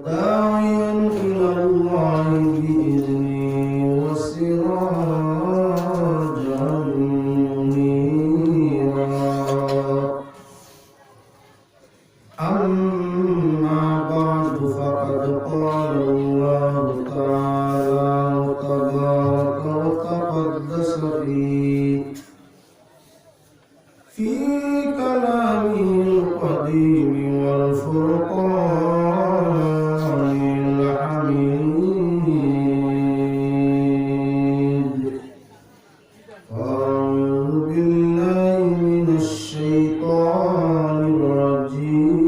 داعيا إلى الله بإذنه وسراجا منيرا أما بعد فقد قال الله تعالى تبارك وتقدس في كلامه القديم والفرقان الحميد. أعوذ بالله من الشيطان الرجيم.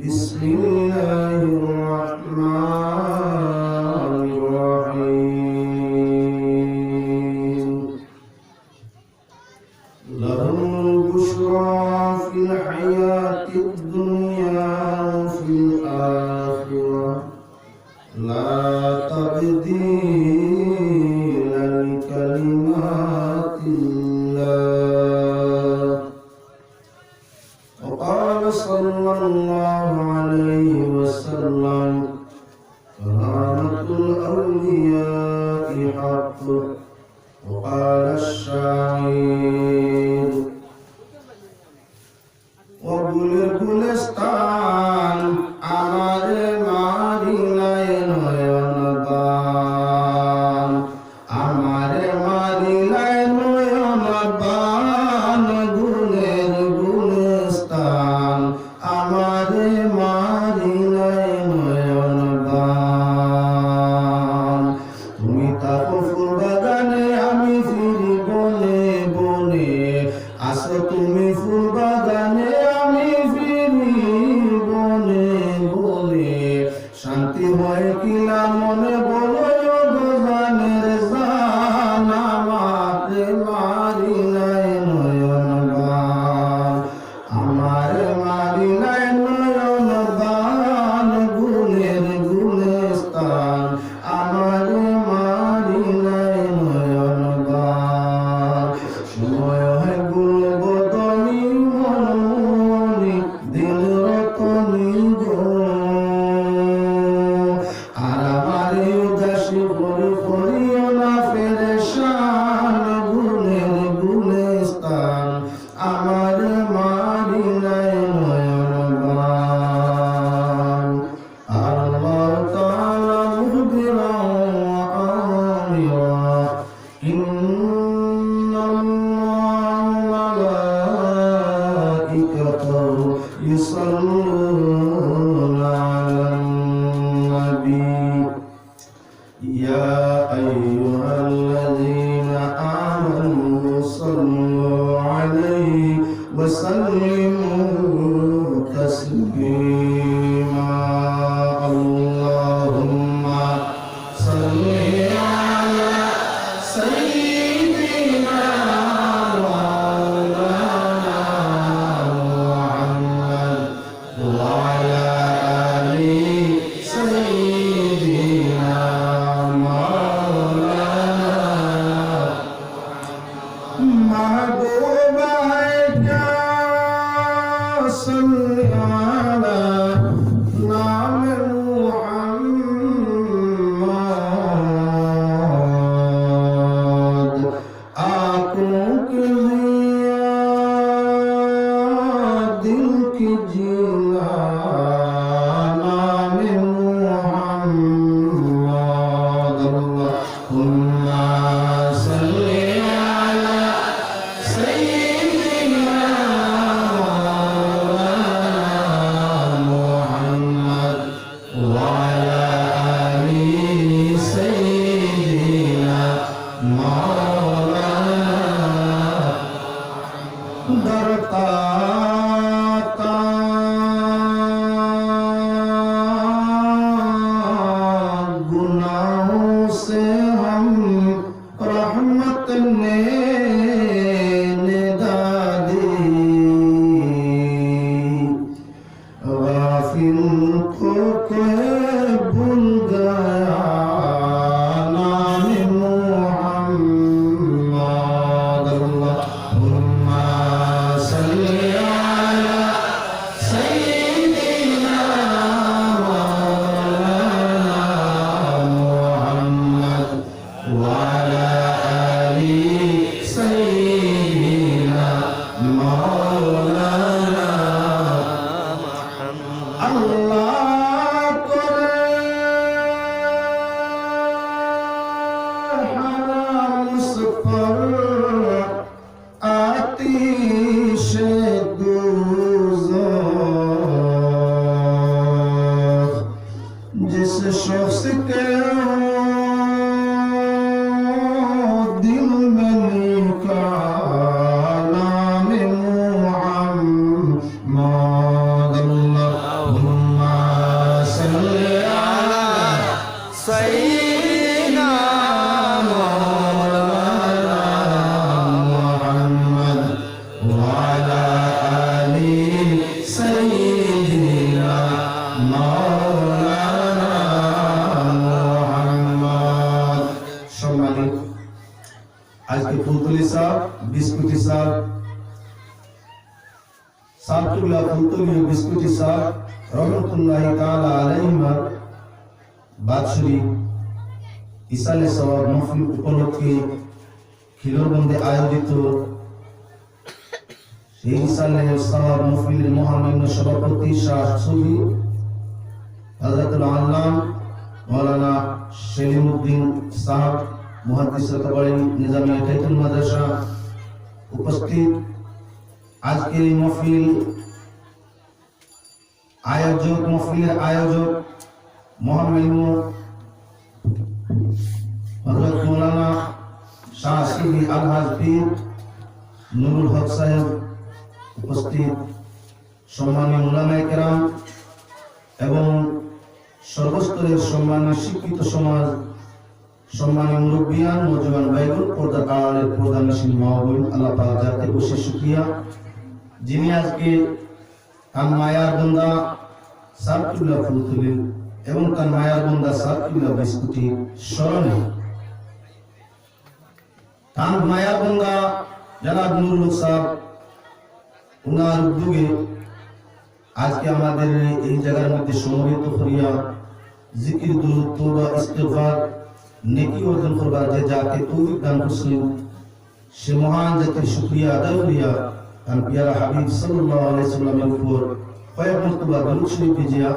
بسم الله الرحمن الرحيم. لهم البشرى في الحياة الدنيا وفي الآخرة لا تبديل لكلمات الله. وقال صلى الله عليه وسلم كرامة الأولياء حق. وقال الشاعر গুলিস্তান আমারে মারিলাই নয়নবান, আমারে মারিলাই নয়নবান, গুলের গুলিস্তান আমারে মারিলাই নয়নবান। তুমি তাকো ফুল বাগানে আমি ফিরি বনে বনে, আসো তুমি ফুল বাগানে শান্তি হয় কিনা মনে বলো গানের জান, আমারে মারিলাই নয়নবান, আমারে মারিলাই নয়নবান, গুলের গুলিস্তান আমারে মারিলাই নয়নবান। সময় হয় গুল বদনি মনমনি দিল রতনি গো, আমারে মারিলাই নয়নবান। আল্লাহ তাআলা মুখবিরান ওয়া আমিরা, ইন্নাল্লাহা ওয়া মালাইকাতাহু ইউসাল্লুনা আলান নবী। ইয়া আইয়ুহাল্লাযীনা আমানু সাল্লু আলাইহি ওয়া সাল্লিমু তাসলিমা। আল্লাহুম্মা সাল্লি আলা সাইয়্যিদিনা মাওলানা মুহাম্মদ ওয়া আলা আলি সাইয়্যিদিনা মাওলানা महबूबा क्या सल्ली अला नाम मुहम्मद। आँखों की जिया दिल की जिया नाम मुहम्मद। अल्लाहुम्मा सल्ली डरता दोज़ख जिस शख्स के दिल में निकाल नाम मुहम्मद अल्लाहुम्मा सल्ली अला सय्यिदिना मुहम्मद व अला आलि सय्यिदिना मौलाना मुहम्मद। সম্মানিত আজকে ফুলতলি সাহেব বিস্কুটি সাহেব সাবতুল্লাহ ফুলতলি বিস্কুটি সাহেব রহমতুল্লাহ তাআলা আলাইহিমা বাৎসরিক ইসালে সওয়াব মাহফিল উপলক্ষে খিলরবন্দে আয়োজিত সেই ইসালে সওয়াব মাহফিলের মহামান্য সভাপতি শাহ সুফি হযরতুল আল্লাম মাওলানা সেলিমউদ্দিন সাহেব মুহাদ্দিস রতবাড়ি নিজামিয়া টাইটুল মাদ্রাসা উপস্থিত আজকের এই মাহফিল মাহফিলের আয়োজক মহামান্য হযরত মাওলানা শাহ সিবি আলহাজ পীর নুরুল হক সাহেব উপস্থিত সম্মানীয় উলামায়ে কেরাম এবং সর্বস্তরের সম্মানীয় শিক্ষিত সমাজ, সম্মানীয় মুরব্বিয়ান, নওজওয়ান ভাইগণ, পর্দার আড়ালের পর্দানশীল মা ও বোন, আল্লাহ পাক জাতে বসে শুকরিয়া যিনি আজকে তার মায়ার বান্দা সাবতুল্লাহ ফুলতলি এবং তার মায়ার বান্দা সাবতুল্লাহ বিস্কুটি স্মরণে তার মায়ার বান্দা জনাব নুরুল হক সাহেব উনার উদ্যোগে আজকে আমাদের এই জায়গার মধ্যে সমবেত করিয়া জিকির, দুরূদ, তওবা, ইস্তিগফার, নেকি অর্জন করবার যে যাকে তৌফিক দান করছেন সে মহান জাতির শুকরিয়া আদায় করিয়া তার পিয়ারা হাবিব সাল্লাল্লাহু আলাইহি সাল্লামের উপর কয়েক মর্তবা দরুদ শরীফ ভিজিয়া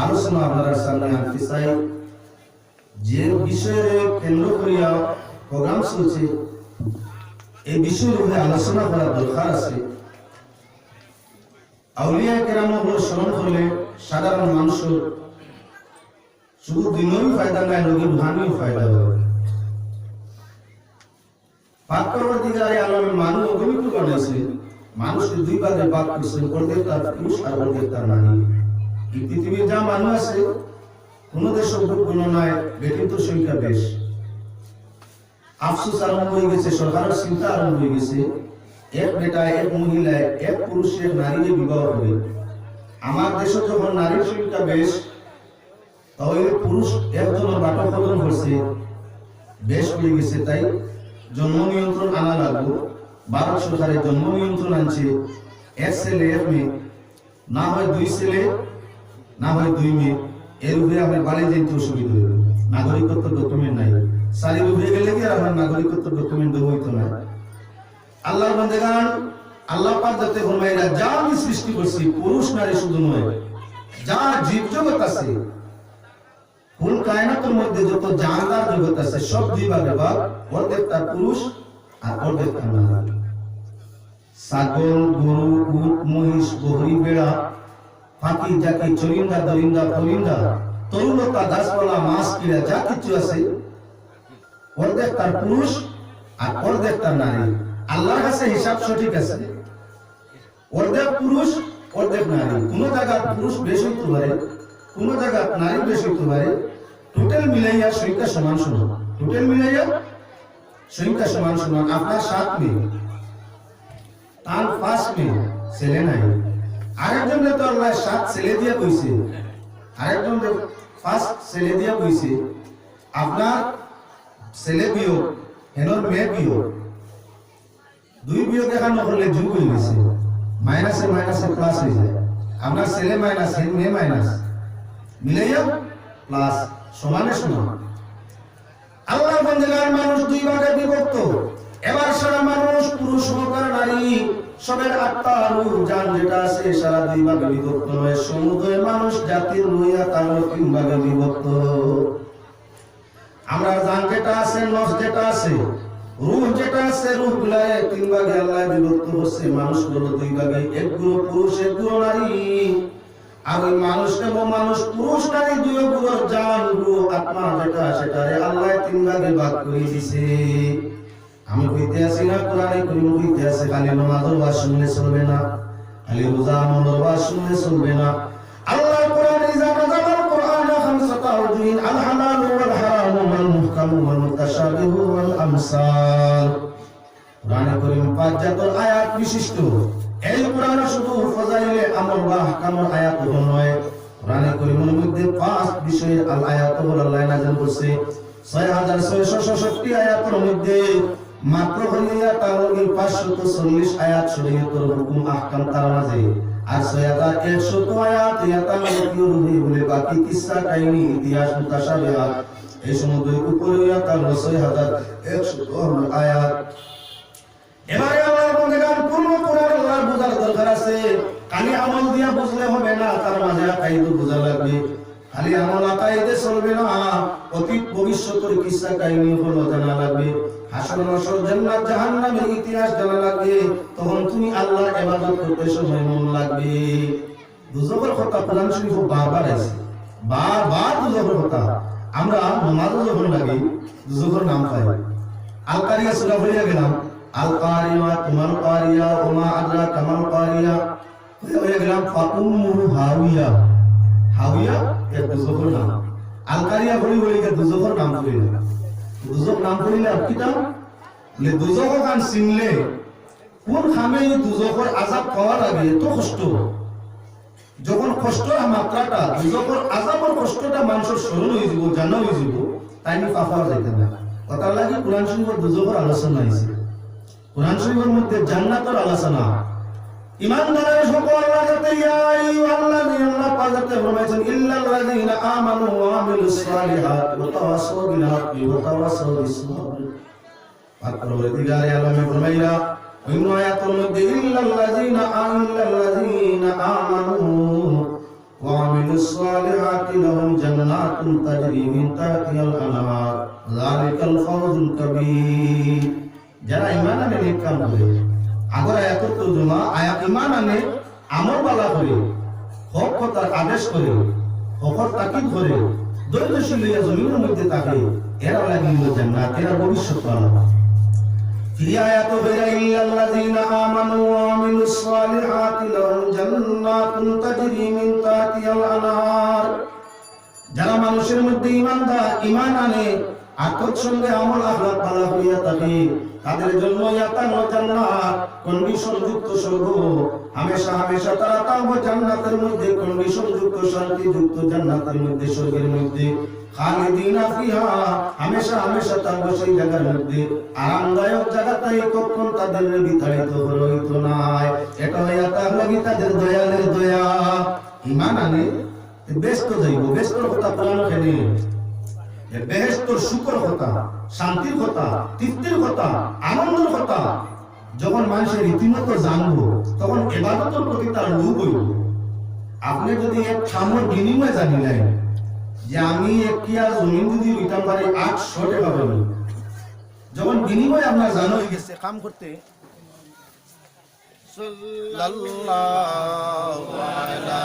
আলোচনা আপনার সামনে আনতে চাই। যে বিষয়ে কেন্দ্র করিয়া প্রোগ্রাম চলছে এই বিষয়ের উপরে আলোচনা করার দরকার আছে। আউলিয়া কেরামগুলো স্মরণ করলে সাধারণ মানুষের শুধু দিনেরই ফায়দা নাই, লোকের রুহানিও ফায়দা হবে। পাক পরবর্তীকালে আলমের মানুষ অগণিত বানাইছে, মানুষকে দুই ভাগে ভাগ করছেন, অর্ধেক তার পুরুষ আর অর্ধেক তার নারী। এই পৃথিবীর যা মানুষ আছে কোন দেশের গণনায় বেটির সংখ্যা বেশ। আফসোস আরম্ভ হয়ে গেছে, সরকারের চিন্তা আরম্ভ হয়ে গেছে, এক বেটা এক মহিলায় এক পুরুষের নারীকে বিবাহ করে। আমার দেশে যখন নারীর সংখ্যা বেশ, তাহলে পুরুষ একজনের বাটা ফলন করছে বেশ হয়ে গেছে, তাই জন্ম নিয়ন্ত্রণ আনা লাগলো। ভারত সরকারের জন্ম নিয়ন্ত্রণ আনছে, এক ছেলে এক মেয়ে, না হয় দুই ছেলে না হয় দুই মেয়ে। এর উপরে আমার বাড়ি যেতে অসুবিধা হবে, নাগরিকত্ব ডকুমেন্ট নাই, সারি উপরে গেলে কি আমার নাগরিকত্ব ডকুমেন্ট দেবো হইতো না। আল্লাহর বান্দাগান, আল্লাহ পাক যাতে ফরমাইরা যা আমি সৃষ্টি করছি পুরুষ নারী শুধু নয়, যা জীব জগৎ আছে, কুল কায়নাতের মধ্যে যত জানদার জগৎ আছে সব দুই ভাগে ভাগ, অর্ধেক তার পুরুষ আর অর্ধেক তার নারী। ছাগল, গরু, উট, মহিষ, বকরি, বেড়া, পাখি, জাকি, চরিন্দা, দরিন্দা, ফরিন্দা, তরুলতা, গাছপালা, মাছ, কিরা যা কিছু আছে অর্ধেক তার পুরুষ আর অর্ধেক তার নারী। আল্লাহর কাছে হিসাব সঠিক আছে, অর্ধেক পুরুষ অর্ধেক নারী। কোন জায়গা পুরুষ বেশি হতে পারে, কোন জায়গা নারী বেশি হতে পারে। টোটাল মিলাইয়া সংখ্যা সমান সমান, টোটাল মিলাইয়া সংখ্যা সমান সমান। আপনার 7 মেয়ে, তার 5 মেয়ে, ছেলে নাই। আরেকজনে তো আল্লাহ 7 ছেলে দিয়া কইছে, আরেকজন 5 ছেলে দিয়া কইছে। আপনার ছেলে বিয়োগ হেনর মেয়ে বিয়োগ, দুই বিয়োগ এখানে করলে যোগ হয়ে গেছে, মাইনাসে মাইনাসে প্লাস হয়ে যায়। আপনার ছেলে মাইনাস মেয়ে মাইনাস মিলাইয়া প্লাস, সমানে সমান। আল্লাহ বান্দার মানুষ দুই ভাগে বিভক্ত। এবার সারা মানুষ পুরুষ হোক আর নারী সবের আত্মা রূহ জান যেটা আছে সারা দুই ভাগে বিভক্ত নয়। সমুদয় মানুষ জাতির রুইয়া তার 3 ভাগে বিভক্ত। আমরা জান যেটা আছে, নফস যেটা আছে, রূহ যেটা আছে রূহ গুলা তিন ভাগে আল্লাহ বিভক্ত করছে, মানুষ হলো দুই ভাগে, এক গুলো পুরুষ এক গুলো নারী। আর ওই মানুষটা মানুষ পুরুষ নারী দুই গুলোর জান রূহ আত্মা যেটা সেটারে আল্লাহ তিন ভাগে ভাগ করে দিয়েছে। আমি কইতে আছি না কোরআনে করিম কইতে আছে খালি নামাজের ওয়াজ শুনলে চলবে না, খালি রোজা আমলের ওয়াজ শুনলে চলবে না। আল্লাহ কোরআনে জানাল কোরআন খামসাতা আউযুহিন আল হালাল ওয়াল হারাম ওয়াল মুহকাম ওয়াল মুতাশাবিহ ওয়াল আমসাল। কোরআনে করিম পাঁচ জাতের আয়াত বিশিষ্ট। এই কোরআন শুধু ফজাইলে আমল বা আহকামের আয়াত নয়, কোরআনে করিমের মধ্যে পাঁচ বিষয়ের আয়াত আল্লাহ নাযিল করছে। 6666 আয়াতের মধ্যে মাত্র হইয়া তাওরাতের 540 আয়াত শরীয়তের হুকুম আহকাম তার মাঝে, আর 6100 আয়াত ইয়াতামাকিউ রুহি বলে বাকি কিসসা কাহিনী ইতিহাস মুতাশাবিহাত এই সমুদ্রের উপরে তার 6100 আয়াত। এবারে আল্লাহ বলেন পূর্ণ কোরআন আল্লাহর বুঝার দরকার আছে, খালি আমল দিয়া বুঝলে হবে না, তার মাঝে আকাইদ বুঝা লাগবে। খালি আমল আকাইদে চলবে না, অতীত ভবিষ্যতের কিসসা কাহিনী হলো জানা লাগবে, হাসর নাসর জান্নাত জাহান্নামের ইতিহাস জানা লাগবে। তখন তুমি আল্লাহর ইবাদত করতে সময় মন লাগবে। দুজকের কথা কোরআন শরীফ বারবার আছে, বারবার দুজকের কথা। আমরা নামাজে যখন লাগি দুজকের নাম পাই। আল কারিয়া সূরা পড়িয়া গেলাম, আল কারিয়া তুমাল কারিয়া ওমা আদরাকা মাল কারিয়া পড়িয়া গেলাম, ফাউম্মু হাওিয়া। হাওিয়া এর দুজকের নাম। আল কারিয়া পড়ি বলি দুজকের নাম পড়ি না। দুজক নাম করিলে কি দাম বলে দুজক গান চিনলে কোন খামে দুজকের আযাব পাওয়ার আগে এত কষ্ট, যখন কষ্টের মাত্রাটা দুজকের আযাবের কষ্টটা মানুষের স্মরণ হয়ে যাব, জানা হয়ে যাব, তাই নি পাওয়া যাইতে না। কথা লাগে কোরআন শরীফের দুজকের আলোচনা হয়েছে, কোরআন শরীফের মধ্যে জান্নাতের আলোচনা। ইমানদারের সকল আয়াতে ইয়া আইয়ুহাল্লাযীনা আল্লাহ পাকে ফরমাইছেন ইল্লাল্লাযীনা আমানু ওয়া আমিলুস সালিহাত ওয়া তাওয়াসাউ বিল হাক্কি ওয়া তাওয়াসাউ বিস সাবর। পরবর্তীকালে আল্লাহ ফরমাইলা ওই আয়াতের মধ্যে ইল্লাল্লাযীনা আমানু ওয়া আমিলুস সালিহাতি লাহুম জান্নাতুন তাজরি মিন তাহতিহাল আনহার যালিকাল ফাওজুল কাবীর। যারা ঈমান আনে নেক কাম করে, আগর আয়াতের তর্জমা আয়াত ঈমান আনে আমল বালা করে, হক কথার আদেশ করে, হকর তাকিদ করে, দৈর্যশীল হইয়া জমিনের মধ্যে থাকে, এরা লাগিল জান্নাত, এরা ভবিষ্যৎ ভালো। ফি আয়াতু গায়রা ইল্লাল্লাযীনা আমানু ওয়া আমিলুস সালিহাতি লাহুম জান্নাতুন তাজরি মিন তাহতিহাল আনহার। যারা মানুষের মধ্যে ঈমান আনে আর তৎসঙ্গে আমল আখলাক ভালো হইয়া থাকে, তাদের জন্য ইয়াতানো জান্নাত কন্ডিশন যুক্ত স্বর্গ, হামেশা হামেশা তারা থাকবে জান্নাতের মধ্যে, কন্ডিশন যুক্ত শান্তি যুক্ত জান্নাতের মধ্যে, স্বর্গের মধ্যে। খালিদিনা ফিহা, হামেশা হামেশা থাকবে সেই জায়গার মধ্যে, আরামদায়ক জায়গাটাই কখন তাদের বিতাড়িত হইত নাই। এটা হইয়া তাহলে তাদের দয়ালের দয়া। ঈমান আনে ব্যস্ত যাইব, ব্যস্তর কথা কোরআন কেনে, বেহেশতের সুখের কথা, শান্তির কথা, তৃপ্তির কথা, আনন্দের কথা যখন মানুষের রীতিমতো জানবো, তখন ইবাদতের প্রতি তার লোভ হইব। আপনি যদি এক খামর বিনিময়ে জানিলেন যে আমি এক কিয়া জমিন যদি উইতাম পারি 800 টাকা পাবো, যখন বিনিময়ে আপনার জানা হয়ে গেছে কাম করতে সাল্লাল্লাহু আলা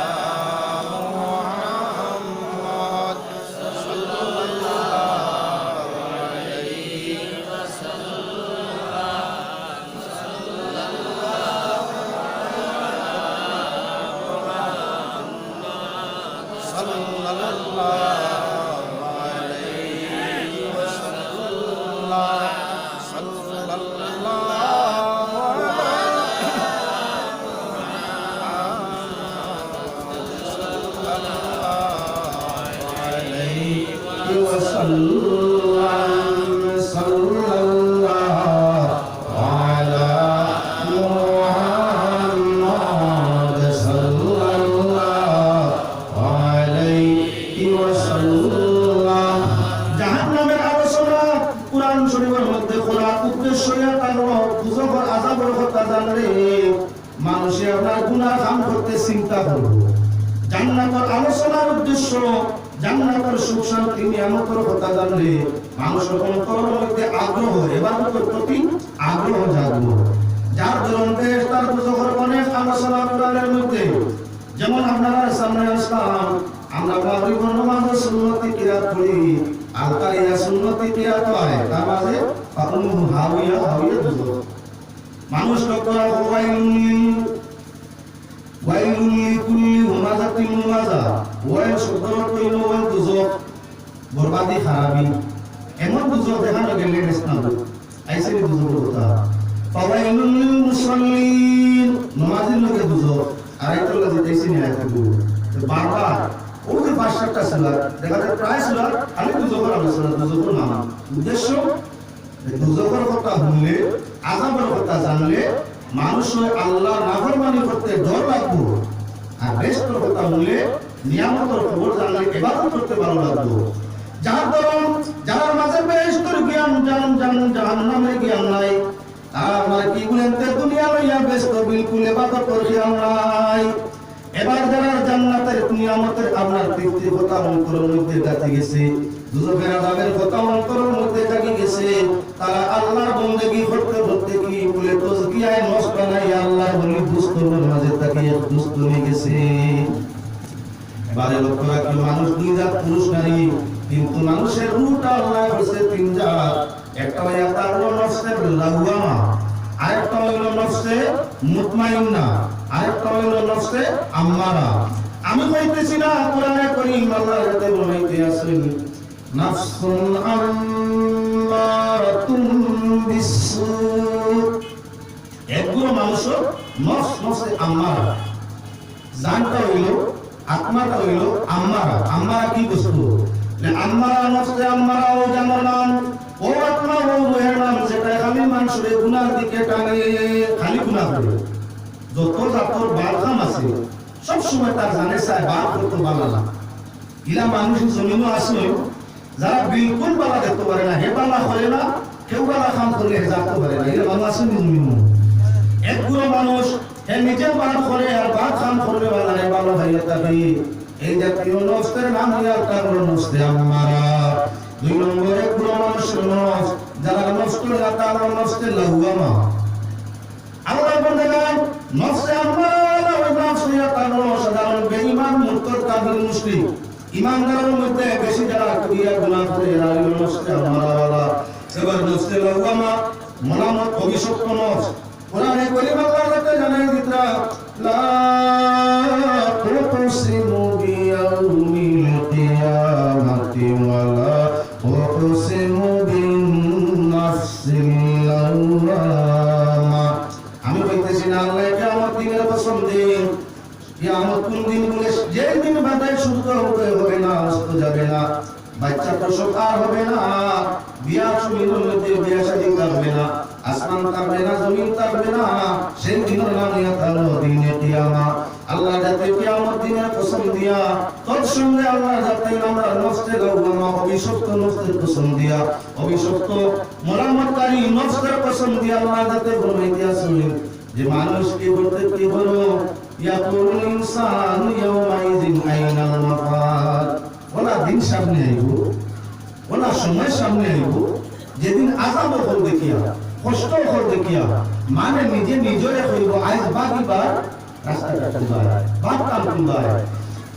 মানুষে আপনার গুনাহ কাম করতে চিন্তা করব, জান্নাতের আলোচনার উদ্দেশ্য জান্নাতের সুখ শান্তি নিয়ামতের কথা জানলে মানুষের অন্তরের মধ্যে আগ্রহ ইবাদতের প্রতি আগ্রহ জাগবে। যার ধরুন দেশ তার দুজোর অনেক আলোচনা কোরআনের মধ্যে, যেমন আপনারা সামনে আসলাম আমরা মাগরিব নামাজে সুন্নতি কিরাত পড়ি, আল-কারিয়া সুন্নতি কিরাত হয়, তার মাঝে ফাকুমু হাওিয়া হাওিয়া দুজো মানুষ লক্ষ্য ওয়াইলুন লিকুল্লি হুমাযাতিন লুমাযা, ওয়াইল শব্দর কইল ওয়াইল দুজো বরবাদি খারাপি, এমন দুজো দেখানো গেলে না আইসে দুজো কথা। ফাওয়াইলুন লিল মুসাল্লিন, নামাজের লোকে দুজো আরেকটা যেতেছি না থাকবো বারবার ওই যে ৫-৭টা সুরা দেখা যায় প্রায় সুরা খালি দুজোর আলোচনা, দুজোর নাম উদ্দেশ্য দুজোর কথা শুনলে আযাবের কথা জানলে মানুষ আল্লাহ নাফরমানি করতে ডর লাগবো, আর বেহেশতের কথা শুনলে নিয়ামতের খবর জানলে ইবাদত করতে ভালো লাগবো। যার ধরুন যার মাঝে বেহেশতের জ্ঞান জাহান্নামের জ্ঞান নাই, তারা কি বলেন দুনিয়া লইয়া ব্যস্ত, বিলকুল ইবাদতের জ্ঞান নাই। এবার যারা জান্নাতের নিয়ামতের আপনার তৃপ্তির কথা অন্তরের মধ্যে গাঁথে গেছে, দুজকের আযাবের কথা অন্তরের মধ্যে জাগি গেছে, তারা আল্লাহর বন্দেগী করতে করতে কি বলে তাজকিয়ায় নফস বানাই আল্লাহর বলি দুস্তরের মাঝে তাকিয়ে দুস্ত হয়ে গেছে। এবারে লক্ষ্য রাখি মানুষ দুই জাত পুরুষ নারী, কিন্তু মানুষের রূপটা আল্লাহ হচ্ছে তিন জাত। একটা হলো তার নফসে লাওয়ামা, আরেকটা হলো নফসে মুতমাইন্না, আরেকটা হলো নফসে আম্মারা। আমি কইতেছি না, কোরআনে কারীম আল্লাহ যাতে বলাইতে আছেন নাফসুন আম্মারাতুন বিসসু, একগুলো মানুষ নফস নফসে আম্মারা, জানটা হইল আত্মাটা হইল আম্মারা। আম্মারা কি বস্তু? আম্মারা নফসে আম্মারা ও জানার নাম, ও আত্মা ও রূহের নাম, যেটা খালি মানুষের গুনার দিকে টানে, খালি গুনাহ করে। যত জাতর বালখাম আছে সব সময় তার জানে চায় বাল করতে ভালো না। ইলা মানুষ জমিনও আছে যারা বিলকুল বালা দেখতে পারে না, হে বালা করে না, কেউ বালা কাম করলে হে জানতে পারে না, এরা মানুষ আছে জমিন। একগুলো মানুষ হে নিজের বাল করে আর বাল কাম করবে বালা হে বালা ভাইয়া তাকে, এই জাতীয় নফসের নাম হইয়া তার নফসে আম্মারা। দুই নম্বর একগুলো মানুষের নফস যারা নফস করে তার নফসে লাওয়ামা। আল্লাহ বলেন নফসে আম্মারা ওই নফস হইয়া তার সাধারণ বেঈমান মুরতাদ কাফির মুশরিক। ইমানদারের মধ্যে বেশি যারা কবিরা গুনাহ করে এরা হলো নফসে আম্মারা। এবার নফসে লাওয়ামা মলামত অভিশপ্ত নফস। কোরআনে কারীম আল্লাহ তাআলা জানাই দিতা লা তুকসিমু বিয়াউমিল কিয়ামাতি ওয়ালা তুকসিমু বিন নাফসিল লাওয়ামা। আমি কইতেছি না আল্লাহ কিয়ামত দিনের কসম দিন, কিয়ামত কোন দিন বলে যে দিন বাদায় সূর্য হবে না, অস্ত যাবে না, বাচ্চা প্রসব আর হবে না, বিয়ার জমিনের মধ্যে বিয়া শাদী করবে না, আসমান থাকবে না, জমিন থাকবে না, সেই দিনের নাম ইয়া তাআলা দিনে কিয়ামত। আল্লাহ যাতে কিয়ামত দিনের কসম দিয়া তৎসঙ্গে আল্লাহ যাতে আমরা নফসে লাওয়ামা অভিশপ্ত নফসের কসম দিয়া, অভিশপ্ত মোলামতকারী নফসের কসম দিয়া আল্লাহ যাতে বলে দিয়েছেন যে মানুষ কি বলতে কি হলো, ইয়াকুল ইনসানু ইয়াওমাইযিন আইনাল মাফার। ওলা দিন সামনে আইব, ওলা সময় সামনে আইব যেদিন আযাব হল দেখিয়া, কষ্ট হল দেখিয়া মানে নিজে নিজরে হইব আজ বাকিবার রাস্তা কাটবা, বাদ কাম করবা।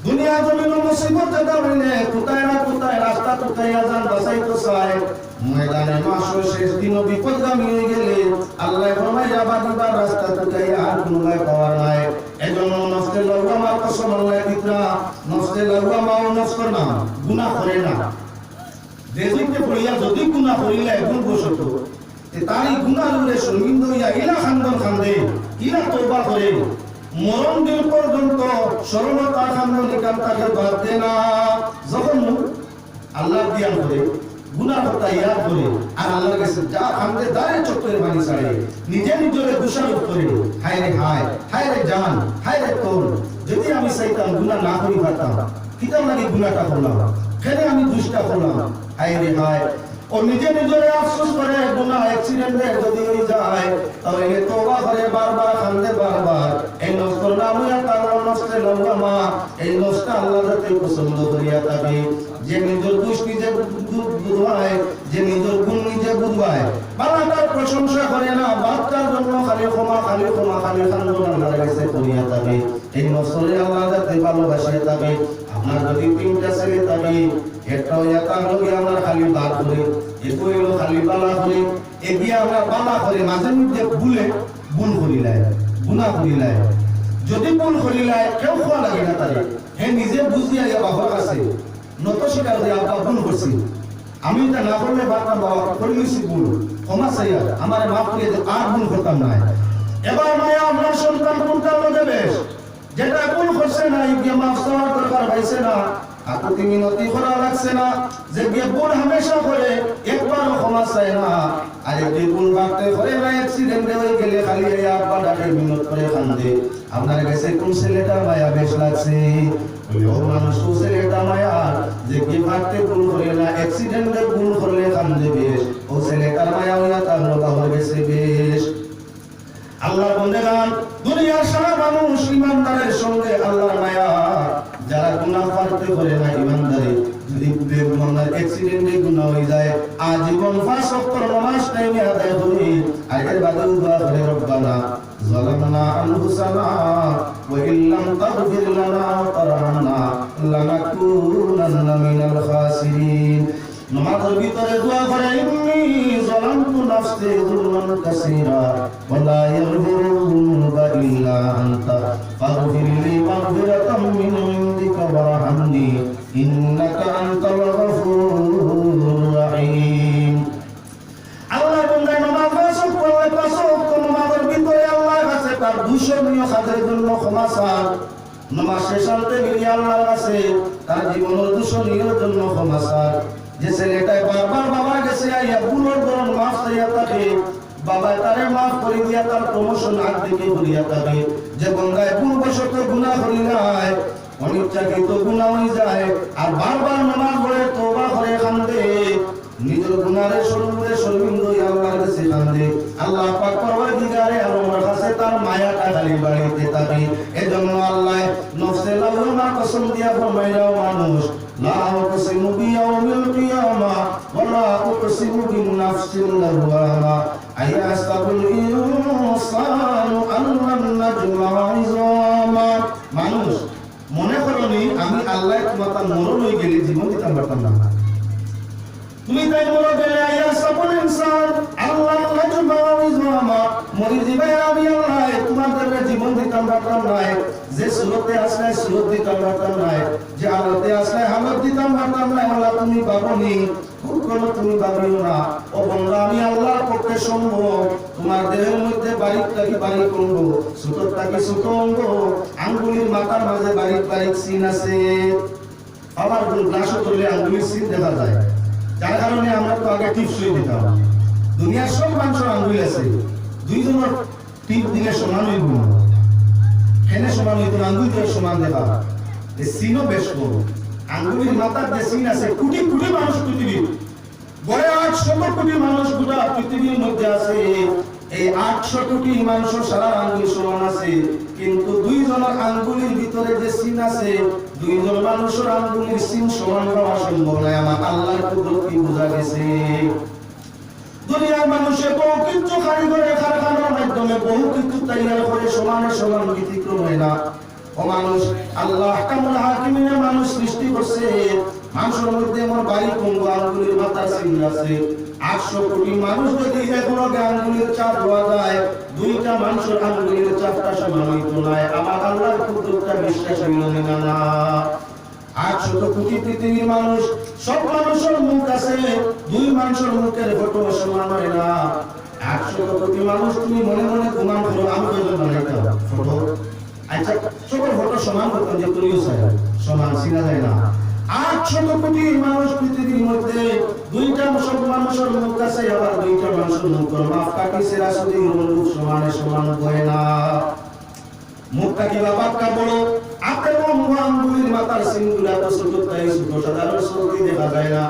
দুনিয়া জমিন মুসিবত যেটা হইলে কোথায় না কোথায় রাস্তা কোথায় আজান বাঁচাইতে চায়, ময়দানে মাসের শেষ দিন বিপদগামী হয়ে গেলে আল্লাহ ফরমায় বাকিবার রাস্তা কোথায় আর কোনো পাওয়ার নাই। এজন্য নফসে লাওয়ামার কসম আল্লাহ দিতা, নফসে লাওয়ামা ও নফসের নাম গুনাহ করে না। যেদিকে পড়িয়া যদি গুনাহ করিলে এখন বসত তারই গুনার উপরে শর্মিন্দ হইয়া ইলা খান্দন খান্দে, ইলা তওবা করে মরণ দিন পর্যন্ত সরলতা খান্দন নিকাম তাকে বাদ দে না। যখন আল্লাহ দিয়ান করে গুনার কথা ইয়াদ করে আর আল্লাহর কাছে যা খান্দে দাঁড়ে চক্করে বানি ছাড়ে, নিজে নিজরে দোষারোপ করে, হায় রে হায়, হায় রে জান, হায় রে তোর, যদি আমি চাইতাম গুনাহ না করি পারতাম, কিতাব লাগে গুনাহটা করলাম, কেন আমি দুষ্টা করলাম, হায় রে হায়। ও নিজে নিজরে আফসোস করে গুনাহ অ্যাক্সিডেন্টে যদি হয়ে যায় তাহলে তওবা করে বারবার খান্দে বারবার। এই নফসের নাম হইয়া তার নফসে লাওয়ামা, এই নফসটা আল্লাহ যাতে পছন্দ করিয়া থাকে, যে নিজের দোষ নিজে বুঝবায়, যে নিজের গুণ নিজে বুঝবায়, বালাটার প্রশংসা করে না, বাচ্চার জন্য খালি ক্ষমা খালি ক্ষমা খালি খান্দন আল্লাহর কাছে করিয়া থাকে, এই নফসরে আল্লাহ যাতে ভালোবাসিয়া থাকে। আপনার যদি 3টা ছেলে থাকে, একটা এটা হলো আমরা খালি বাদ করে, একো হলো খালি বালা করে, এগিয়ে আমরা বালা করে, মাঝে মধ্যে ভুল করিলায়, গুনাহ করিলায়, যদি ভুল করিলায় কেউ খোয়া লাগে না তারে, হে নিজে বুঝিয়া ইয়া বাবার কাছে নত স্বীকার করে আব্বা ভুল করছি, আমি এটা না করলে বাবা বাবা করে লইছি ভুল, ক্ষমা চাইয়া আমার মাফ করে দে, আর ভুল করতাম না। এবার মায়া আপনার সন্তান কোনটার মধ্যে বেশ, যেটা ভুল করছে না গিয়ে মাফ চাওয়ার দরকার হয়েছে না, আপনি মিনতি করা লাগছে না, যে গিয়ে ভুল হামেশা করে একবারও ক্ষমা চায় না, আর একটি ভুল বাড়তে করে না, অ্যাক্সিডেন্টে হয়ে গেলে খালি এই আব্বা ডাকে মিনত করে কান্দে। আপনার কাছে কোন ছেলেটা মায়া বেশ লাগছে? ও মানুষ কোন ছেলেটা মায়া যে কি বাড়তে ভুল করে না, অ্যাক্সিডেন্টে ভুল করলে কান্দে বেশ, ও ছেলেটার মায়া হইয়া তার বাবার কাছে বেশ। আল্লাহ বন্দেগান, দুনিয়ার সারা মানুষ ইমানদারের সঙ্গে আল্লাহর মায়া, যারা গুনাহ করতে করে না ইমানদারি, যদি বেগুনার অ্যাক্সিডেন্টে গুনাহ হয়ে যায়, আজীবন 5 ওয়াক্ত নামাজ টাইমে আদায় করে, আর এর বাদে দোয়া করে, রব্বানা যালামনা আনফুসানা ওয়া ইল্লাম তাগফির লানা ওয়া তারহামনা লানাকুনান্না মিনাল খাসিরিন। নামাজের ভিতরে দোয়া করে, ইন্নী যালামতু নাফসি যুলমান কাসীরা ওয়া লা ইয়াগফিরুয যুনুবা ইল্লা আনতা ফাগফিরলি মাগফিরাতাম মিন ইনদিকা ওয়ারহামনি ইন্নাকা আনতাল গফুরুর রাহিম। আল্লাহ বান্দা নামাজ পড়লে 5 ওয়াক্ত নামাজের ভিতরে আল্লাহর কাছে তার দূষণীয় কাজের জন্য ক্ষমা চান, নামাজ শেষ হতে গিয়ে আল্লাহর কাছে তার জীবনের দূষণীয় জন্য ক্ষমা চান। যে ছেলেটাই বারবার বাবার কাছে আইয়া ভুলের ধরন মাফ চাইয়া থাকে, বাবা তারে মাফ করে দিয়া তার প্রমোশন আগ দিকে করিয়া থাকে, যে বন্দায় ভুলবশত গুনাহ করিলায়, অনিচ্ছাকৃত গুনাহ হয়ে যায়, আর বারবার নামাজ পড়ে তওবা করে কান্দে, নিজের গুনাহের সরুরে শর্মিন্দ আল্লাহর কাছে কান্দে, আল্লাহ পাক পরওয়ারদিগারে আলমের কাছে তার মায়াটা খালি বাড়িতে থাকে। এজন্য আল্লাহ নফসে লাওয়ামার কসম দিয়া ফরমাইলো, মানুষ লা উকসিমু বিয়াউমিল কিয়ামা ওয়া লা উকসিমু বিন-নাফসিল লাওয়ামা আয়াসাবুল ইনসানু আল্লান নাজমা ইযামা। মানুষ মনে করনি আমি আল্লাহ তোমার মরণ হয়ে গেলে জীবন দিতাম পারতাম না, তুমি তাই মরে গেলে আয়াসাবুল ইনসান আল্লান নাজমা ইযামা, মরি যাবে আমি আল্লাহ তোমাদের জীবন দিতাম পারতাম না, যে সুরতে আসলে সুরত দিতাম পারতাম না, যে হালতে আসলে হালত দিতাম পারতাম না। আল্লাহ তুমি পাবনি, কখনো তুমি পাবিও না। ও বন্ধু, আমি আল্লাহর পক্ষে সম্ভব, তোমার দেহের মধ্যে বারিক থাকি বারিক অঙ্গ, ছোট থাকি ছোট অঙ্গ, আঙ্গুলির মাথার মাঝে বারিক বারিক সিন আছে, আবার গ্লাসও করলে আঙ্গুলির সিন দেখা যায়, যার কারণে আমরা তো আগে টিপস দিতাম। দুনিয়ার সব মানুষের আঙ্গুল আছে, দুইজনের টিপ দিলে সমান হইব না, কেন সমান হইতো না, আঙ্গুল দিয়ে সমান দেখা, এই সিনও বেশ বড়, আঙ্গুলির মাথার যে সিন আছে, কোটি কোটি মানুষ পৃথিবীর, গড়ে 800 কোটি মানুষ গোটা পৃথিবীর মধ্যে আছে, এই 800 কোটি মানুষ সারা আঙ্গুল সমান আছে, কিন্তু দুইজনের আঙ্গুলির ভিতরে যে সিন আছে, দুইজন মানুষের আঙ্গুলির সিন সমান হওয়া সম্ভব নয়। আমার আল্লাহর কুদরতি বোঝা গেছে। দুনিয়ার মানুষে বহু কিছু কারিগরের কারখানার মাধ্যমে বহু কিছু তৈরি করে সমানে সমান ব্যতিক্রম হয় না। ও মানুষ, আল্লাহ আহকামুল হাকিমিনের মানুষ সৃষ্টি করছে, মানুষের মধ্যে আমার বাড়ি কঙ্গ আঙ্গুলির মাথার সিন আছে। 800 কোটি মানুষ যদি এখনো আঙ্গুলির চাপ হওয়া যায়, দুইটা মানুষের আঙ্গুলির চাপটা সমান হইতো না। আমার আল্লাহর কুদরতটা বিশ্বাস হইল না। 800 কোটি পৃথিবীর মানুষ, সব মানুষের মুখ আছে, দুই মানুষের মুখের ফটো সমান হয় না। 800 কোটি মানুষ তুমি মনে মনে গুমান করো, আমি কয়জন বানাইতাম ফটো, আচ্ছা সবার ফটো সমান করতাম, যে তুমিও চাই সমান চিনা যায় না। 800 কোটি মানুষ পৃথিবীর মধ্যে, দুইটা সব মানুষের মুখ আছে, আবার দুইটা মানুষের মুখ মাফ কাটি সেরা শুধু মুখ সমানে সমান হয় না। মুখটা কি বাবাকা বড়, আপনার আঙ্গুলির মাথার সিনগুলা তো ছোট, তাই ছোট সাধারণ সত্যি দেখা যায় না।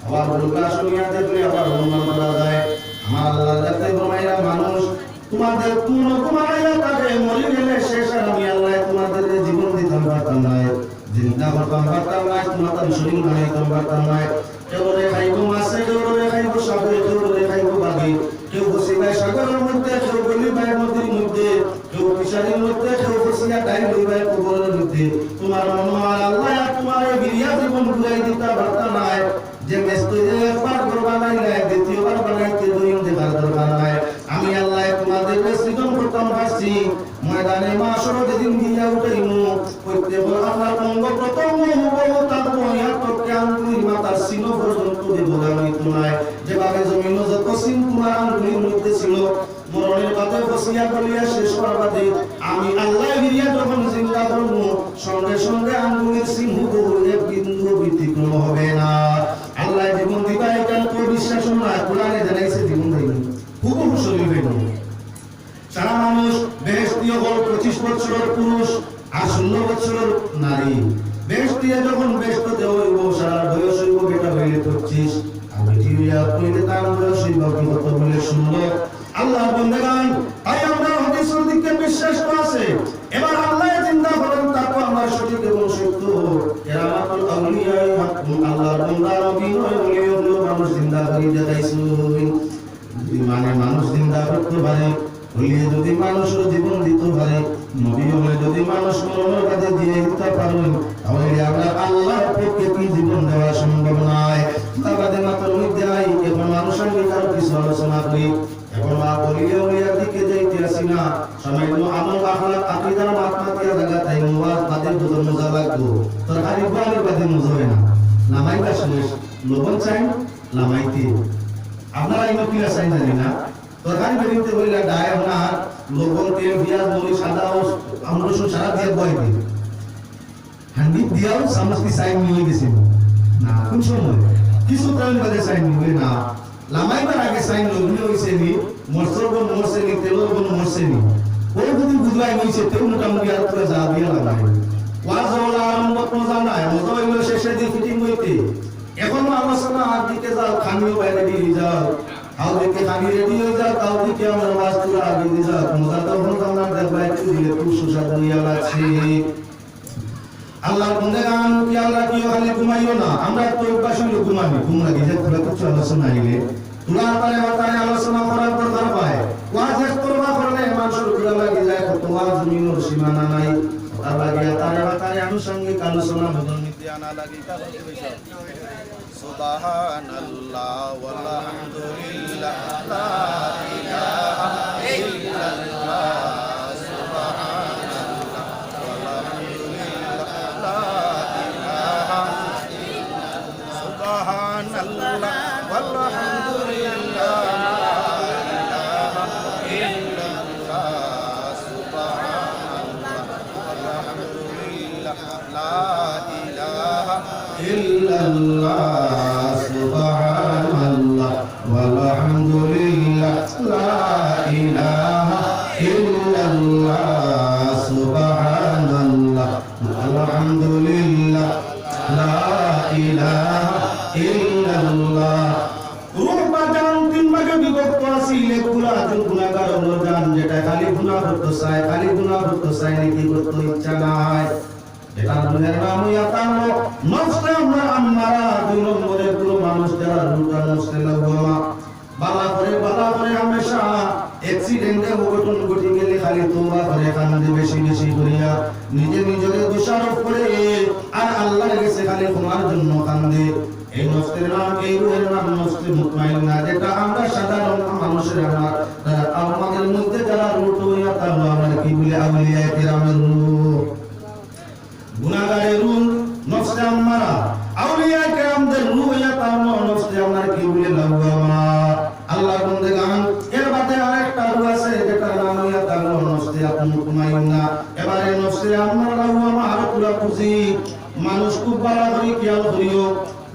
আবার বলকা শুনিয়া দেখলে আবার অনুমান করা যায়। আমার আল্লাহ যাতে ঘুমাইরা মানুষ তোমাদের কোন ঘুমাইয়া তাকে মরে গেলে শেষ, আর আমি আল্লাহ তোমাদের জীবন পারতাম না, জিন্দা করতাম পারতাম না, তোমার শরীর বানাইতাম পারতাম না। কেউ রে খাইব মাছে, কেউ রে খাইব সাপে, কেউ রে খাইব বাঘে, কেউ বসিবাই সাগরের মধ্যে, কেউ গলিবাই নদীর মধ্যে, কেউ ফিশারির মধ্যে, কেউ বসিয়া ডাইল হইবাই কবরের মধ্যে। তোমার মনোয়ার আল্লাহ তোমার বিরিয়া জীবন ঘুরাই দিতে পারতাম না, যে ব্যস্ত যে একবার ঘর বানাইলে দ্বিতীয়বার বানাইতে দৈন দেখার দরকার নাই। আমি আল্লাহ তোমাদের সৃজন করতাম পারছি, ময়দানে মাসর যেদিন গিয়া উঠাইমু প্রত্যেক আল্লাহর অঙ্গ প্রত্যঙ্গ তার তকে আঙ্গুলির মাথার চিহ্ন পর্যন্ত দেব আমি তোমায়। যেভাবে জমিন যত চিহ্ন তোমার আঙ্গুলির মধ্যে ছিল, মরণের বাদে বসিয়া বলিয়া শেষ করার বাদে আমি আল্লাহ গিরিয়া যখন চিন্তা করবো, সঙ্গে সঙ্গে আঙ্গুলির চিহ্ন এক বিন্দু ব্যতিক্রম হবে না। আল্লাহ জীবন দিবা এটা তো বিশ্বাস নয়, কোরআনে জানাইছে জীবন দিবেন হুকুম শরীর হইল। সারা মানুষ বেহেশতীয় হল 25 বছরের পুরুষ আর 16 বছরের নারী। বেহেশতীয় যখন বেহেশত দেওয়া হইব, সারা বয়স হইব বেটা হইলে 25, আর বেটি হইয়া হইলে তার বয়স হইব কত বলে 16। আল্লাহ বন্দেগান, তাই আমরা হাদিসের দিকে বিশ্বাস আছে। এবার আল্লাহ চিন্তা করেন তারপর আমার সঠিক এবং সত্য কেরামাতুল আউলিয়া হাকুম আল্লাহর বান্দা নবী নয় বলে ওগুলো মানুষ জিন্দা করে দেখাইছে। যদি মানে মানুষ জিন্দা করতে পারে, হইলে যদি মানুষের জীবন দিতে পারে, নবী হলে যদি মানুষ মরণের কাছে দিয়ে দিতে পারেন, তাহলে আমরা আল্লাহর পক্ষে কি জীবন দেওয়া সম্ভব নয়। তার বাদে মাত্র মধ্যে আই এখন মানুষ আমি কারো কিছু আলোচনা করি। এখন মা বলিয়া ওইয়ার দিকে যাইতে আসি না, সামান্য আমল আখলাক আকীদার মাতমাতিয়া জায়গা তাই মুওয়াজ বাদে দুজন মজা লাগতো, তোর খালি গোয়ালের বাদে মজা হয় না। লামাইবা শুনিস লবণ চাই লামাইতে, আপনারা ইনো কিলা চাই জানি না, তরকারি বেরিতে বললে ডায় না লবণ তেল পেঁয়াজ মরিচ আদা আমরা রসুন সারা দিয়ে বয় দিই, হান্ডি দিয়াও সামস্তি সাইন নিয়ে গেছিল না। কোন সময় কিছু টাইম বাদে সাইন নিবে না, লামাইবার আগে সাইন লগ্নি হইছে নি, মরসর বন মরছে নি, তেলর বন মরছে নি, ওই যদি বুঝলাই হইছে তেল মোটামুটি আর তোরা যা দিয়া লাগাই ওয়াজ হলা আরম্ভ মজা নাই, মজা হইলো শেষে দিয়ে ফিটিং হইতে। এখনো আলোচনা আর দিকে যাও, খানিও বাইরে দিয়ে যাও, আও দিকে খানি রেডি হয়ে যাও, তাও দিকে আমার ওয়াজ তুলা আগে দিয়ে যাও। মজা তো হল আমরা দেখবা একটু দিলে খুব সুস্বাদু হইয়া লাগছে। আল্লাহর বন্দেগান কি আল্লাহ কি খালি ঘুমাইও না, আমরা তো অভ্যাস হইলো ঘুমাবি, ঘুম লাগে যে তোরা কিছু আলোচনা আইলে তুলা পারে মাথায় আলোচনা করার দরকার পায়। ওয়াজ এক করবা করলে মানুষের ঘুরা লাগে যায়, কত ওয়াজ জমিনের সীমানা নাই, তার লাগে তারে মাথায় আনুষঙ্গিক আলোচনা বদল নীতি আনা লাগে। সুবহানাল্লাহ ওয়ালহামদুলিল্লাহ লা ইলাহা ইল্লাল্লাহ, সুবহানাল্লাহ ওয়ালহামদুলিল্লাহ লা ইলাহা ইল্লাল্লাহ, সুবহানাল্লাহ ওয়ালহামদুলিল্লাহ লা ইলাহা ইল্লাল্লাহ, সুবহানাল্লাহ ওয়ালহামদুলিল্লাহ লা ইলাহা ইল্লাল্লাহ, সুবহানাল্লাহ ওয়ালহামদুলিল্লাহ লা ইলাহা ইল্লাল্লাহ। রূহ বা জান তিন ভাগে বিভক্ত আছে। গুনাহগার হলো জান, যেটা খালি গুনাহ করতে চায়, খালি গুনাহ করতে চায়, নাকি করতে ইচ্ছা নাই। এটা দুনিয়ার নাম হইয়া তাহলে নফসে আম্মারা। দুই নম্বরে পুরো মানুষ যারা রুটা নফসে লাগামা বালা করে হামেশা অ্যাক্সিডেন্টে অঘটন ঘটে গেলে খালি তোবা করে কান্দে বেশি বেশি করিয়া, নিজেকে দোষারোপ করে আর আল্লাহর কাছে খালি ক্ষমার জন্য কান্দে। এই নফসের নাম, এই রূহের নাম নফসে মুতমাইন্না, যেটা আমরা সাধারণ মানুষের আমাদের মধ্যে যারা রুট হইয়া তাহলে আমরা কি বলি আউলিয়া কিরামের রূহ। গুনাহগারের রূহ নফসে আম্মারা, আউলিয়া কিরামদের রূহ হইয়া তাহলে নফসে আমরা কি বলি লাওয়ামা। আল্লাহর বান্দাগান এর বাদে আরেকটা রূহ আছে যেটার নাম হইয়া তাহলে নফসে মুতমাইন্না। এবারে নফসে আম্মারা লাওয়ামা আর পুরা খুশি মানুষ খুব ভালো করে খেয়াল করিও।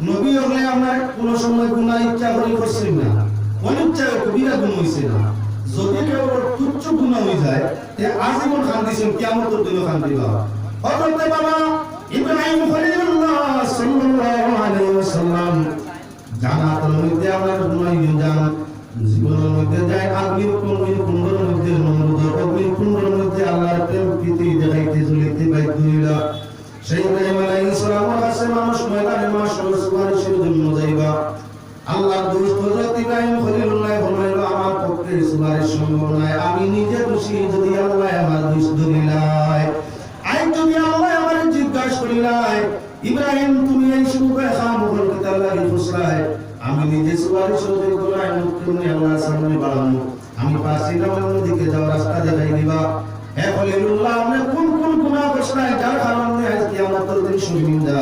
নবী হলে আমরা কোনো সময় গুনাহ ইচ্ছা করে করছেন না, অনিচ্ছায় কবিরা গুনাহ হইছে না। যদি কেউ তুচ্ছ গুনাহ হয়ে যায় তে আজীবন কান্দিছেন, কিয়ামতের দিনে কান্দিবা। হযরত বাবা ইব্রাহিম খলিলুল্লাহ সাল্লাল্লাহু আলাইহি ওয়াসাল্লাম জান্নাতের মধ্যে আমরা গুনাহ জান জীবনের মধ্যে যায় আগ্নির কুণ্ডের মধ্যে নমরুদ অগ্নির কুণ্ডের মধ্যে আল্লাহর প্রেম প্রীতি দেখাইতে চলিতে বাইত দুইলা সেই ইব্রাহিম আলাইহিস সালামের কাছে মানুষ ময়দানে মাশাআল্লাহ সুবহানাল্লাহ জন্য যাইবা আল্লাহর দোস্ত হযরত ইব্রাহিম খলিলুল্লাহ ফরমাইলো আমার পক্ষে সুবহানাল্লাহ সম্ভব নয় আমি নিজে খুশি যদি আল্লাহ আমার দোস্ত দিলাই আই যদি আল্লাহ আমার জিজ্ঞাসা করিলাই ইব্রাহিম তুমি এই সুবে খামুল কিতাল্লাহি ফুসরায় আমি নিজে সুবহানাল্লাহ সহযোগ করাই মুক্তি আল্লাহর সামনে বাড়ানো আমি পাশে নামার দিকে যাওয়ার রাস্তা দেখাই দিবা হে খলিলুল্লাহ আপনি কোন কোন গুনাহ করছেন যার কারণে আজ কিয়ামতের দিন শর্মিন্দা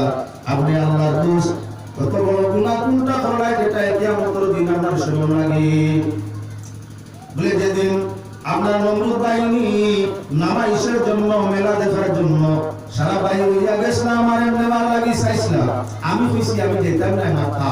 আপনি আল্লাহর দোস্ত কত বড় গুনাহ কোনটা করলাই যেটা কিয়ামতের দিন আমার শরম লাগে বলে যেদিন আপনার নমরুদ বাহিনী নামাইশের জন্য মেলা দেখার জন্য সারা বাহিনী হইয়া গেছিল আমার নেওয়ার লাগি চাইছিল আমি কইছি আমি যেতাম না মাথা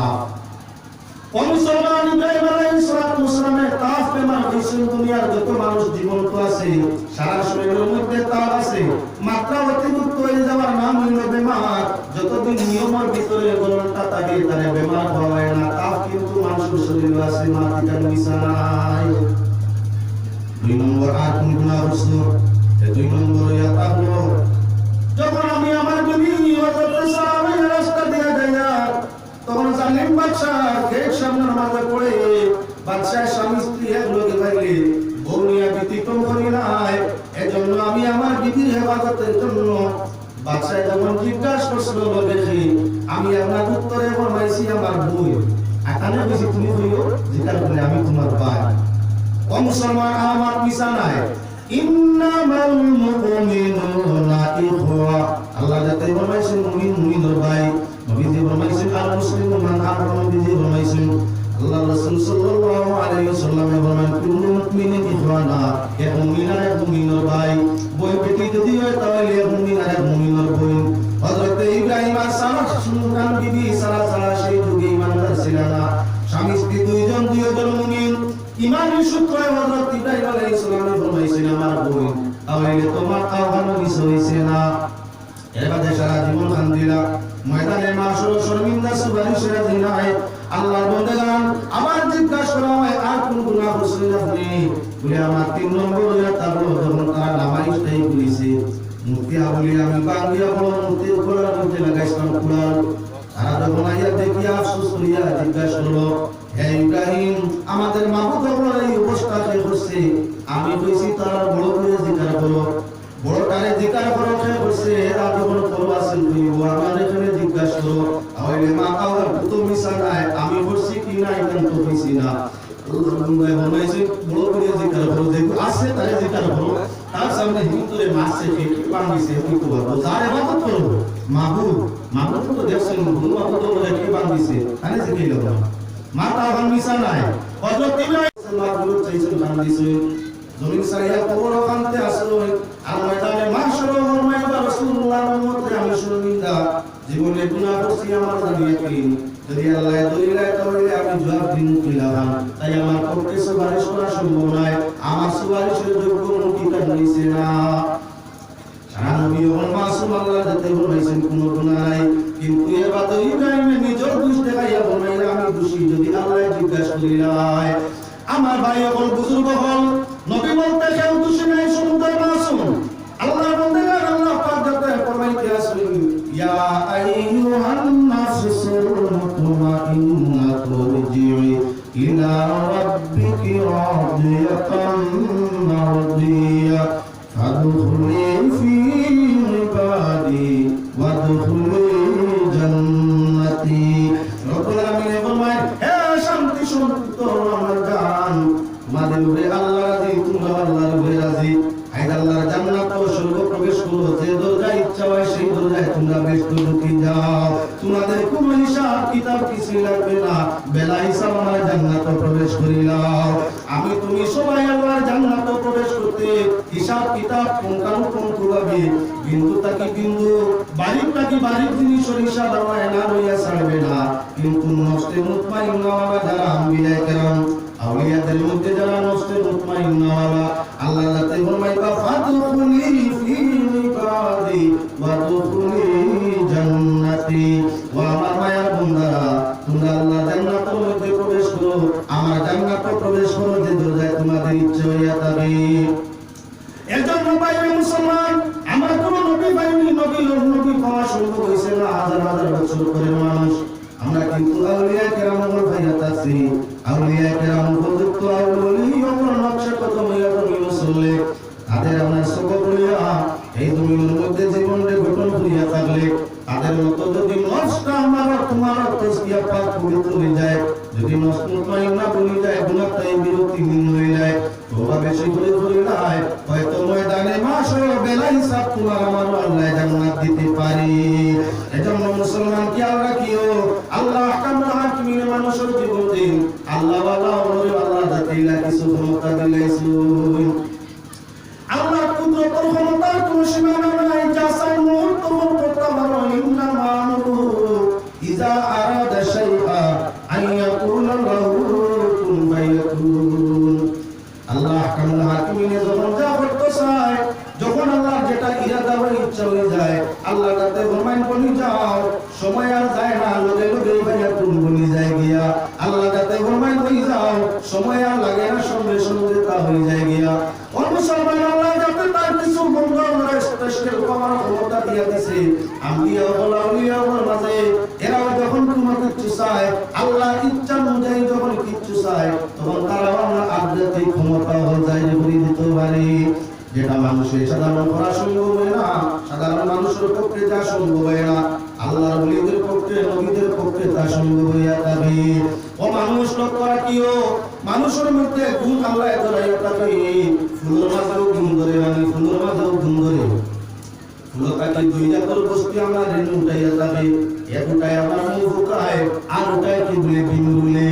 মুসলমান ইব্রাহিম আলাইহিস সালামের তাফ বেমার হইছে দুনিয়ার যত মানুষ জীবন্ত আছে সারা শরীরের মধ্যে তাপ আছে মাত্রা অতিরিক্ত হয়ে যাওয়ার নাম হইল বেমার যতদিন নিয়মের ভিতরে গলনটা থাকে তারে বেমার হয় না তাপ কিন্তু মানুষের শরীরে আছে মাটিকার বিছানায় দুই নম্বর আর কোন গুনাহ করছো দুই নম্বর ইয়া হলো যখন আমি আমার বিবি হযরত সালামের রাস্তা দিয়ে যাইয়া তখন জালিম বাদশা গেট সামনে নামাজে পড়ে বাদশা স্বামী স্ত্রী এক লোকে পাইলে বউনিয়া ব্যতিক্রম করি নাই এজন্য আমি আমার বিবির হেফাজতের জন্য বাদশা যখন জিজ্ঞাসা করছিল দেখি আমি আপনার উত্তরে ফরমাইছি আমার বই এখানে বেশি তুমি হইও জিজ্ঞাসা করে আমি তোমার ভাই ও মুসলমান আমার বিছানায় ইন্নামাল মুমিনুনা ইখওয়া আল্লাহ যাতে ফরমাইছেন মুমিন মুমিনের ভাই নবীজি ফরমাইছেন আল মুসলিমু মান আরাফা নবীজি ফরমাইছেন আল্লাহ রাসূল সাল্লাল্লাহু আলাইহি ওয়াসাল্লাম ফরমান কুল্লু মুমিনিন ইখওয়ানা এক মুমিন আর এক মুমিনের ভাই বই বেটি যদি হয় তাহলে এক মুমিন আর এক মুমিনের বোন হযরত ইব্রাহিম আর সারা সুলতান বিবি সারা সেই যুগে ইমানদার ছিলেন না স্বামী স্ত্রী দুইজন মুমিন ইমানের সূত্রে হযরত ইব্রাহিম আলাইহিস সালাম ফরমাইছেন আমার বোন তাহলে তোমার আহ্বান মিস হইছে না এবারে সারা জীবন কান্দিলা ময়দানে মাশর শর্মিন্দা সুবহানাল্লাহ দিনায় আল্লাহর বান্দাগান আমার জিজ্ঞাসা করা হয় আর কোন গুনাহ করছেন আপনি বলে আমার তিন নম্বর হইয়া তারপর যখন তারা নামাজ তাই বলেছে মুক্তি বলি আমি বাংলা বড় মুক্তি করার মধ্যে লাগাইছিলাম কুরআন তারা যখন আইয়া দেখিয়া আফসোস করিয়া জিজ্ঞাসা করলো হে ইব্রাহিম আমাদের মাবুদ আপনার এই অবস্থা কে করছে আমি কইছি তারা বড় করে জিজ্ঞাসা করো বড় কারে জিজ্ঞাসা করো কে করছে এরা যখন করো আছেন কইব আমার এখানে জিজ্ঞাসা করো তাহলে মা কাওয়ার তো মিশা নাই আমি করছি কি না এটা তো কইছি না বলছে বড় করে জিজ্ঞাসা করো দেখো আছে তারে জিজ্ঞাসা করো তার সামনে হিন্দুরে মাসে কি বান্ধিছে কি করব যার ইবাদত করব মাবুদ তো দেখছেন গুনাহ তো বলে কি বান্ধিছে তারে জিজ্ঞাসা করো মাতা হন মিশা নাই হযরত ইব্রাহিম মাবুদ চাইছেন বান্ধিছে জমিন সারিয়া কবর কান্তে আসলো আর ময়দানে মাশর ফরমাইবা রাসূলুল্লাহর উম্মতে আমি শর্মিন্দা জীবনে গুনাহ করছি আমার জানিয়ে কি যদি আল্লাহ দলিলায় তাহলে আমি জবাব দিন কিলাম তাই আমার পক্ষে সুপারিশ করা সম্ভব নয় আমার সুপারিশের যোগ্য নকিটা হইছে না সারা নবী ও মাসুম আল্লাহ যাতে বলেছেন কোনো গুনাহ নাই কিন্তু এর বাদে ইব্রাহিম নিজের দোষ দেখাইয়া বলাইলা আমি দোষী যদি আল্লাহ জিজ্ঞাসা করিলাই আমার ভাই হল বুজুর্গ হল নবী বলতে কেউ দোষী নাই সুন্দর মাসুম আল্লাহর বান্দারা আল্লাহ পাক যাতে ফরমাইতে আসলেন ইয়া আইয়ুহান নাফসুল মুতমাইন্নাতু রজিই ইলা রাব্বিকি রাদিয়াতান মারদিয়া ফাদখুলি ফি ইবাদি ওয়াদখুলি জান্নাতি রব্বুল আলামিন ফরমায় হে শান্তি সুন্দর আমার জান তোমাদের উপরে আল্লাহ রাজি তোমরা আল্লাহর উপরে রাজি আইদ আল্লাহর জান্নাত ও স্বর্গ প্রবেশ করো যে দরজায় ইচ্ছা হয় সেই দরজায় তোমরা বেশ ঢুকে যাও তোমাদের কোনো হিসাব কিতাব কিছু লাগবে না বেলা হিসাব আমার জান্নাত প্রবেশ করিলাম আমি তুমি সবাই আল্লাহর জান্নাত প্রবেশ করতে হিসাব কিতাব পুঙ্খানুপুঙ্খ ভাবে বিন্দু তাকি বিন্দু বাড়ির জিনিসের হিসাব আল্লাহ না লইয়া ছাড়বে না কিন্তু নষ্টের মুতমাইন্না ওয়ালা যারা আম্বিয়ায়ে কেরাম আউলিয়াদের মধ্যে যারা নষ্টের মুতমাইন্না ওয়ালা আল্লাহ তাআলা ফরমাইবা ফাদখুলি ফি ইবাদি ওয়াদখুলি জান্নাতি ও আমার মায়ার বান্দারা তোমরা আল্লাহর জান্নাতের মধ্যে প্রবেশ করো আমার জান্নাতে প্রবেশ করো যে দরজায় তোমাদের ইচ্ছে হইয়া যাবে এজন্য ভাই মুসলমান আমরা কোন নবী পাইনি বছর করে মানুষ। আমরা কিন্তু আউলিয়া কেরামের ভাইয়াত আছি, আউলিয়া কেরাম উপযুক্ত আউলি ওমর নকশা কত মিয়া তুমি মুসল্লি তাদের আমরা সবক লইয়া এই দুনিয়ার মধ্যে জীবনে গঠন করিয়া থাকলে তাদের মতো যদি নষ্ট আমার তোমার তসবিয়া পাক পবিত্র হয়ে যায়, যদি নষ্ট না বলি যায় গুনাহ তাই বিরতি হয়ে যায়, তোবা বেশি করে যায় হয়তো ময়দানে মাশার বেলা হিসাব তোমার আমার আল্লাহ জান্নাত দিতে পারে। এজন্য মুসলমান কি আমরা কিও আল্লাহ আহকামুল হাকিমিন মানুষের জীবনে আল্লাহ ওয়ালা ওরে আল্লাহ জাতিলা কিছু ক্ষমতা দিলাইছো। আল্লাহ কুদরতের ক্ষমতার কোন সীমানা নাই, যা চাই মুহূর্ত করতে পারো। ইন্নামা আমরু ইযা আরাদা শাইআ আন ইয়াকুলা লাহু কুন ফায়াকুন। আল্লাহ আহকামুল হাকিমিন যখন যা করতে চায়, যখন আল্লাহ যেটা ইরাদা হয় ইচ্ছা হয়ে যায়, আল্লাহ তাতে ফরমান বলি যাও, সময় আর যায় না, লগে লগে ফায়াকুন বলি যায় গিয়া। আল্লাহ তাতে ফরমান বলি যাও, সময় আর লাগে না, সঙ্গে সঙ্গে তা হয়ে যায় গিয়া। মুসলমান আল্লাহ যাতে তার কিছু বন্ধ রেস্টের কমার ক্ষমতা দিয়া দিয়েছে। আম্বিয়া ও আউলিয়া ওর মাঝে এরাও যখন তোমাকে কিছু চায়, আল্লাহ ইচ্ছা অনুযায়ী যখন কিছু চায়, তখন তারাও আমরা আধ্যাত্মিক ক্ষমতা হয়ে যায় করে দিতে পারি, যেটা মানুষের সাধারণ করা সম্ভব হয় না। সাধারণ মানুষের পক্ষে যা সম্ভব হয় না, আল্লাহর ওলিদের পক্ষে নবীদের পক্ষে তা সম্ভব হইয়া যাবে। ও মানুষ লক্ষ্য রাখিও, মানুষের মধ্যে গুণ আল্লাহ ধরাইয়া যাবে। ফুলের মাঝেও গুণ ধরে, মানে ফুলের মাঝেও গুণ ধরে। ফুল থাকি দুই জাতের বস্তু আমরা রেণু উঠাইয়া যাবে। এক উঠায় আমরা মুখ ফুকায়, আর উঠায় কি বলে বিমুলে।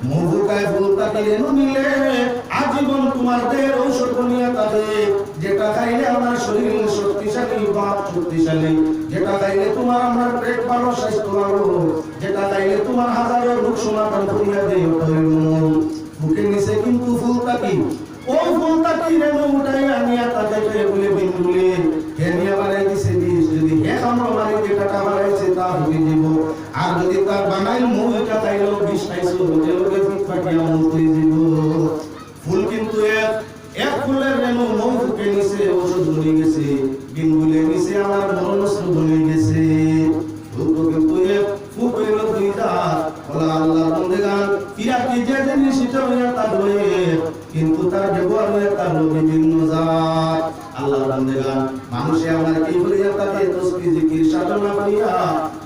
মুখ ফুকায় ফুল থাকি রেণু নিলে আজীবন তোমার দেহের ঔষধ নিয়ে যাবে। যেটা খাইলে আমার শরীর শক্তিশালী, বাপ শক্তিশালী, যেটা খাইলে তোমার আমার পেট ভালো, স্বাস্থ্য ভালো, যেটা খাইলে তোমার হাজারো রোগ সমাধান করিয়া দেয়। ফুকের নিচে কিন্তু ফুল থাকি, ও ফুল থাকি রেণু উঠাই আনিয়া তাকে বলে বিন্দুলে হেনিয়া বানাই দিছে বিষ। যদি এক আমরা মানে যেটা বানাইছে তা হয়ে যাব, আর যদি তার বানাইল মুখটা খাইলেও বিষ খাইছো, লোকে লোকে ফুট ফাটিয়া মুখ হয়ে যাব। ফুল কিন্তু এক ফুলের রেণু মৌকে নিচে ওষুধ বনে গেছে, বিন্দুলের নিচে আমার মরণস্ত্র বনে গেছে। ফুলকে কিন্তু ফুক হইল দুই দাঁত। বলা আল্লাহ বন্দেগান ফিরাকি যে জিনিস সেটা হইয়া তার হয়ে, কিন্তু তার ব্যবহার হয়ে তার বিভিন্ন জাত। আল্লাহ বন্দেগান মানুষে আমার কি করিয়া তাকে তসবিহ জিকির সাধনা করিয়া,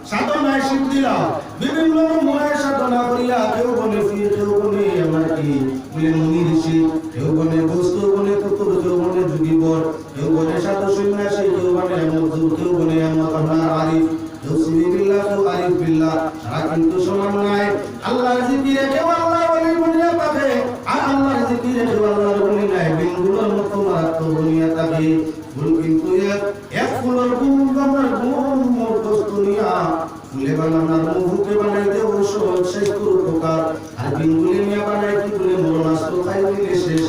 সাধনায় সিদ্ধিরা বিভিন্ন মনে সাধনা করিয়া, কেউ বলে ফির, কেউ বলে আমার কি বলে মুনি ঋষি, কেউ বলে বস্তু বলে কুতুব, কেউ বলে যুগীবর, কেউ বলে সাধু সন্ন্যাসী, কেউ বলে মজদুর, কেউ বলে আপনার আরিফ, কেউ সিবিল্লাহ, কেউ আরিফ বিল্লাহ। সারা কিন্তু সমান নাই। আল্লাহর জিকিরে কেউ আল্লাহ বলি বলিয়া পাবে, আর আল্লাহর জিকিরে কেউ আল্লাহর বলি নাই, বিনগুলোর মতো মারাত্মক বলিয়া পাবে। ফুল কিন্তু এক ফুলের গুণ আমার গুণ বস্তু নিয়া, ফুলে বানানোর মুখে বানাইতে ঔষধ স্বাস্থ্যের উপকার, আর বিনগুলি নিয়ে বানাই কি বলে মরণাস্ত্র খাই দিলে শেষ।